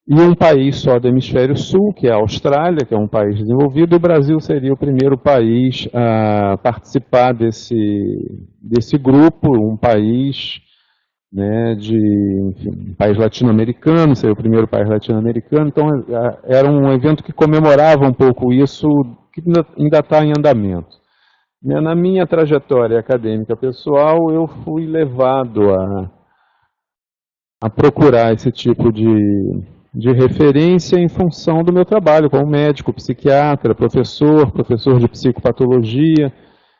e um país só do hemisfério sul, que é a Austrália, que é um país desenvolvido, e o Brasil seria o primeiro país a participar desse grupo, um país, né, um país latino-americano, seria o primeiro país latino-americano. Então era um evento que comemorava um pouco isso, que ainda está em andamento. Na minha trajetória acadêmica pessoal, eu fui levado a procurar esse tipo de referência em função do meu trabalho como médico, psiquiatra, professor de psicopatologia,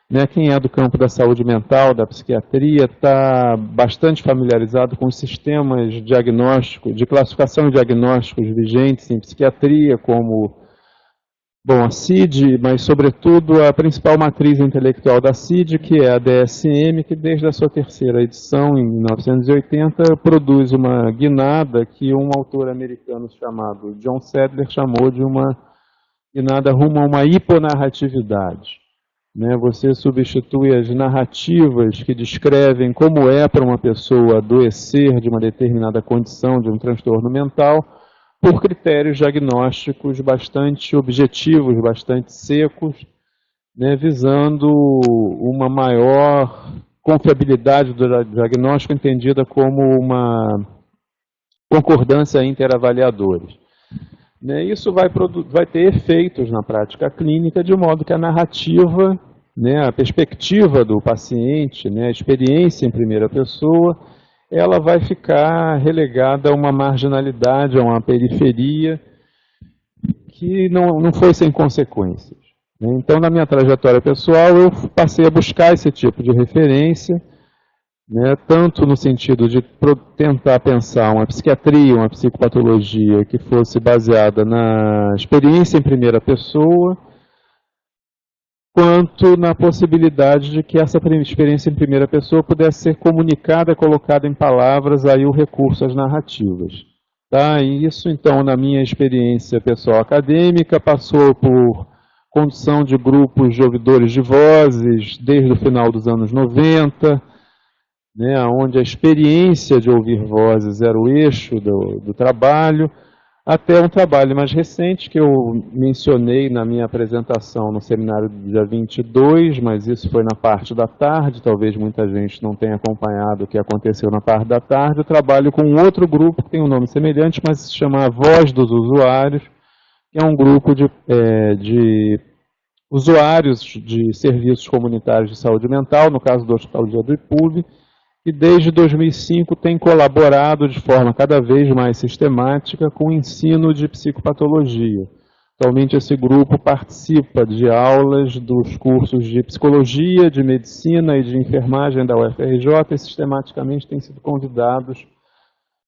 né? Quem é do campo da saúde mental, da psiquiatria, está bastante familiarizado com os sistemas diagnósticos, de classificação e diagnósticos vigentes em psiquiatria, como a CID, mas sobretudo a principal matriz intelectual da CID, que é a DSM, que desde a sua terceira edição, em 1980, produz uma guinada que um autor americano chamado John Sadler chamou de uma guinada rumo a uma hiponarratividade. Né? Você substitui as narrativas que descrevem como é para uma pessoa adoecer de uma determinada condição, de um transtorno mental, por critérios diagnósticos bastante objetivos, bastante secos, né, visando uma maior confiabilidade do diagnóstico, entendida como uma concordância interavaliadores. Né, isso vai ter efeitos na prática clínica, de modo que a narrativa, né, a perspectiva do paciente, né, a experiência em primeira pessoa, ela vai ficar relegada a uma marginalidade, a uma periferia, que não foi sem consequências. Então, na minha trajetória pessoal, eu passei a buscar esse tipo de referência, né, tanto no sentido de tentar pensar uma psiquiatria, uma psicopatologia que fosse baseada na experiência em primeira pessoa, quanto na possibilidade de que essa experiência em primeira pessoa pudesse ser comunicada, colocada em palavras, aí o recurso às narrativas. Tá? E isso, então, na minha experiência pessoal acadêmica, passou por condução de grupos de ouvidores de vozes, desde o final dos anos 90, né, onde a experiência de ouvir vozes era o eixo do trabalho, até um trabalho mais recente que eu mencionei na minha apresentação no seminário do dia 22, mas isso foi na parte da tarde, talvez muita gente não tenha acompanhado o que aconteceu na parte da tarde. Eu trabalho com um outro grupo que tem um nome semelhante, mas se chama A Voz dos Usuários, que é um grupo de usuários de serviços comunitários de saúde mental, no caso do Hospital Dia do IPUB, e desde 2005 tem colaborado de forma cada vez mais sistemática com o ensino de psicopatologia. Atualmente esse grupo participa de aulas dos cursos de psicologia, de medicina e de enfermagem da UFRJ e sistematicamente têm sido convidados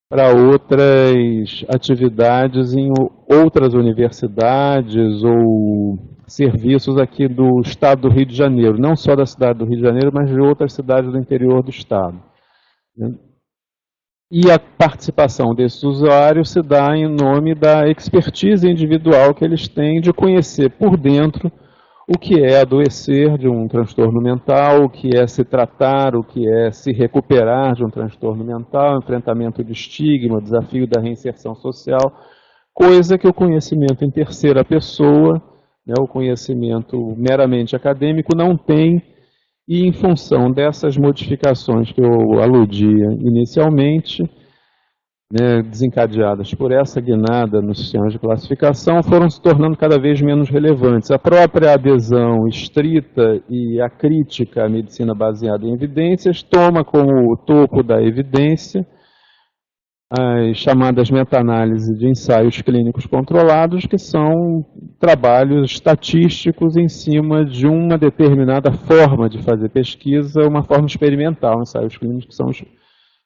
para outras atividades em outras universidades ou serviços aqui do estado do Rio de Janeiro, não só da cidade do Rio de Janeiro, mas de outras cidades do interior do estado. E a participação desses usuários se dá em nome da expertise individual que eles têm de conhecer por dentro o que é adoecer de um transtorno mental, o que é se tratar, o que é se recuperar de um transtorno mental, enfrentamento de estigma, desafio da reinserção social, coisa que o conhecimento em terceira pessoa, né, o conhecimento meramente acadêmico não tem, e em função dessas modificações que eu aludia inicialmente, né, desencadeadas por essa guinada nos sistemas de classificação, foram se tornando cada vez menos relevantes. A própria adesão estrita e a crítica à medicina baseada em evidências toma como topo da evidência as chamadas meta-análises de ensaios clínicos controlados, que são trabalhos estatísticos em cima de uma determinada forma de fazer pesquisa, uma forma experimental. Ensaios clínicos são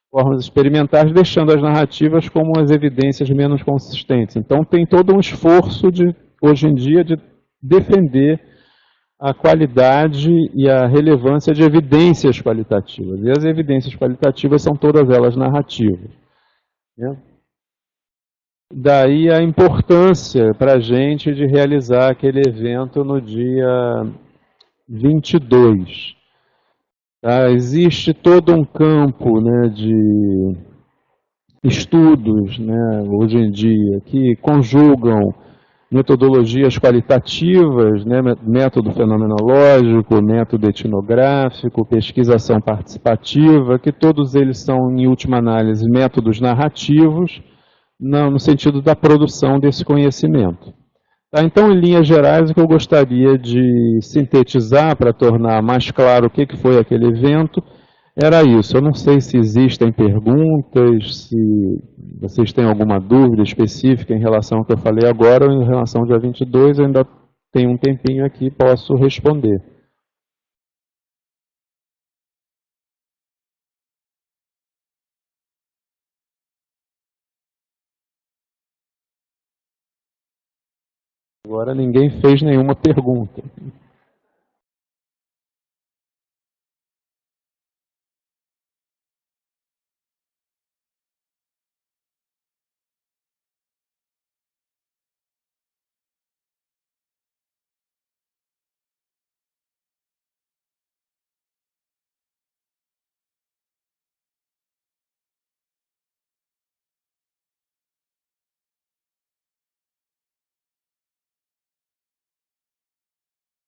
formas experimentais, deixando as narrativas como as evidências menos consistentes. Então tem todo um esforço, hoje em dia, de defender a qualidade e a relevância de evidências qualitativas. E as evidências qualitativas são todas elas narrativas. Daí a importância para a gente de realizar aquele evento no dia 22. Tá? Existe todo um campo, né, de estudos, né, hoje em dia que conjugam metodologias qualitativas, né, método fenomenológico, método etnográfico, pesquisação participativa, que todos eles são, em última análise, métodos narrativos, no sentido da produção desse conhecimento. Tá, então, em linhas gerais, o que eu gostaria de sintetizar para tornar mais claro o que foi aquele evento era isso. Eu não sei se existem perguntas, se vocês têm alguma dúvida específica em relação ao que eu falei agora ou em relação ao dia 22, eu ainda tenho um tempinho aqui, posso responder. Agora ninguém fez nenhuma pergunta.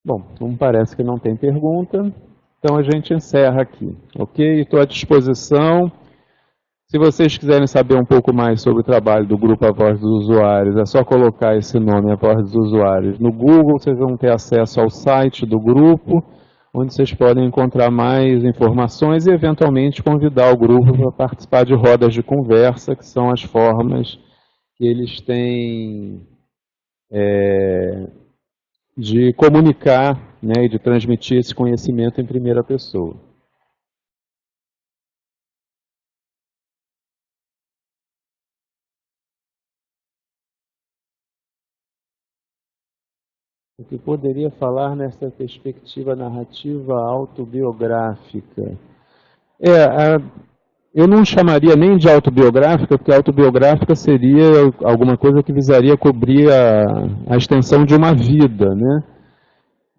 Bom, como parece que não tem pergunta, então a gente encerra aqui, ok? Estou à disposição. Se vocês quiserem saber um pouco mais sobre o trabalho do Grupo A Voz dos Usuários, é só colocar esse nome, A Voz dos Usuários, no Google, vocês vão ter acesso ao site do grupo, onde vocês podem encontrar mais informações e, eventualmente, convidar o grupo para participar de rodas de conversa, que são as formas que eles têm de comunicar, né, e de transmitir esse conhecimento em primeira pessoa. O que poderia falar nessa perspectiva narrativa autobiográfica? Eu não chamaria nem de autobiográfica, porque autobiográfica seria alguma coisa que visaria cobrir a extensão de uma vida, né?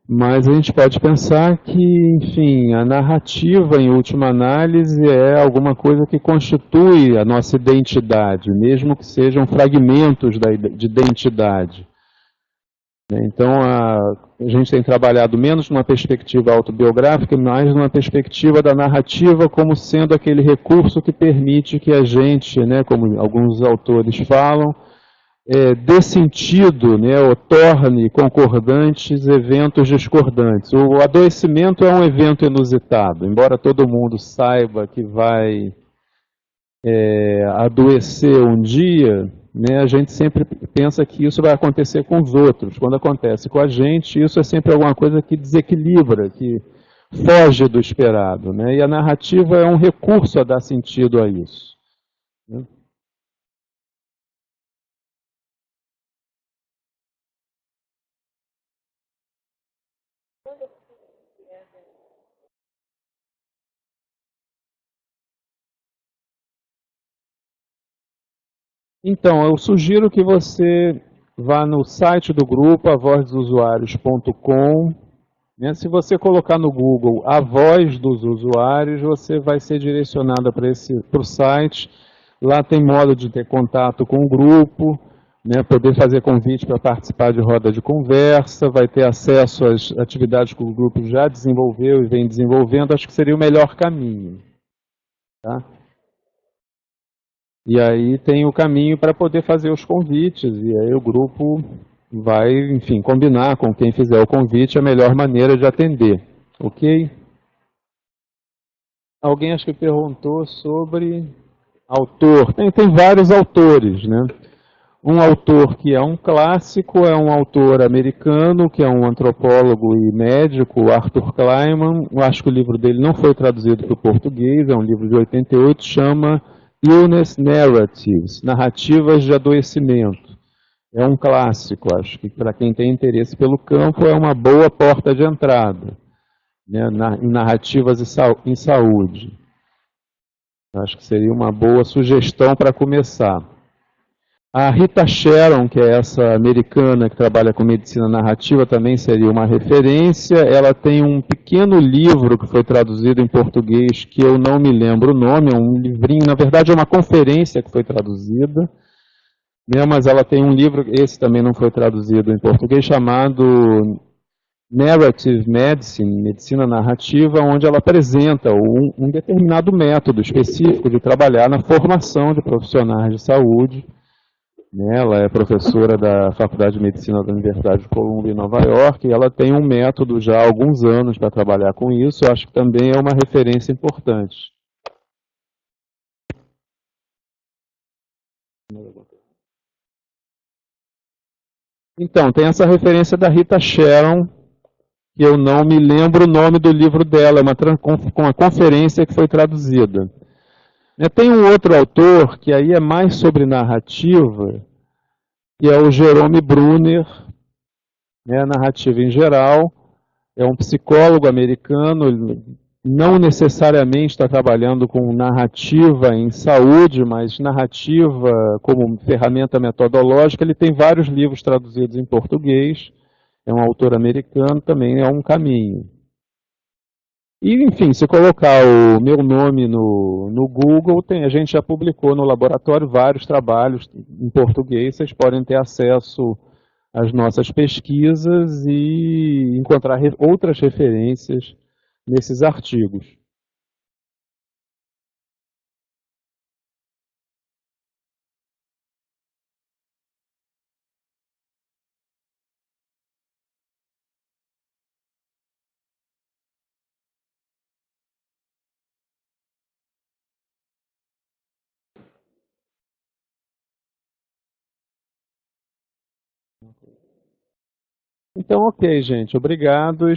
Mas a gente pode pensar que, enfim, a narrativa, em última análise, é alguma coisa que constitui a nossa identidade, mesmo que sejam fragmentos de identidade. Então, a gente tem trabalhado menos numa perspectiva autobiográfica e mais numa perspectiva da narrativa como sendo aquele recurso que permite que a gente, né, como alguns autores falam, dê sentido, né, ou torne concordantes eventos discordantes. O adoecimento é um evento inusitado, embora todo mundo saiba que vai adoecer um dia, né, a gente sempre pensa que isso vai acontecer com os outros. Quando acontece com a gente, isso é sempre alguma coisa que desequilibra, que foge do esperado, né? E a narrativa é um recurso a dar sentido a isso, né? Então, eu sugiro que você vá no site do grupo, avozdosuarios.com. Né? Se você colocar no Google A Voz dos Usuários, você vai ser direcionado para o site. Lá tem modo de ter contato com o grupo, né? Poder fazer convite para participar de roda de conversa, vai ter acesso às atividades que o grupo já desenvolveu e vem desenvolvendo. Acho que seria o melhor caminho. Tá? E aí tem o caminho para poder fazer os convites, e aí o grupo vai, enfim, combinar com quem fizer o convite a melhor maneira de atender, ok? Alguém acho que perguntou sobre autor. Tem vários autores, né? Um autor que é um clássico é um autor americano, que é um antropólogo e médico, Arthur Kleinman. Eu acho que o livro dele não foi traduzido para o português, é um livro de 88, chama Illness Narratives, Narrativas de Adoecimento. É um clássico, acho que para quem tem interesse pelo campo é uma boa porta de entrada, né, em narrativas em saúde. Acho que seria uma boa sugestão para começar. A Rita Sharon, que é essa americana que trabalha com medicina narrativa, também seria uma referência. Ela tem um pequeno livro que foi traduzido em português, que eu não me lembro o nome, é um livrinho, na verdade é uma conferência que foi traduzida, né, mas ela tem um livro, esse também não foi traduzido em português, chamado Narrative Medicine, Medicina Narrativa, onde ela apresenta um determinado método específico de trabalhar na formação de profissionais de saúde. Ela é professora da Faculdade de Medicina da Universidade de Columbia, em Nova York, e ela tem um método já há alguns anos para trabalhar com isso. Eu acho que também é uma referência importante. Então, tem essa referência da Rita Sharon, que eu não me lembro o nome do livro dela, é uma conferência que foi traduzida. Tem um outro autor, que aí é mais sobre narrativa, que é o Jerome Brunner, narrativa em geral. É um psicólogo americano, ele não necessariamente está trabalhando com narrativa em saúde, mas narrativa como ferramenta metodológica. Ele tem vários livros traduzidos em português, é um autor americano, também é um caminho. E, enfim, se colocar o meu nome no Google, a gente já publicou no laboratório vários trabalhos em português, vocês podem ter acesso às nossas pesquisas e encontrar outras referências nesses artigos. Então, ok, gente. Obrigado.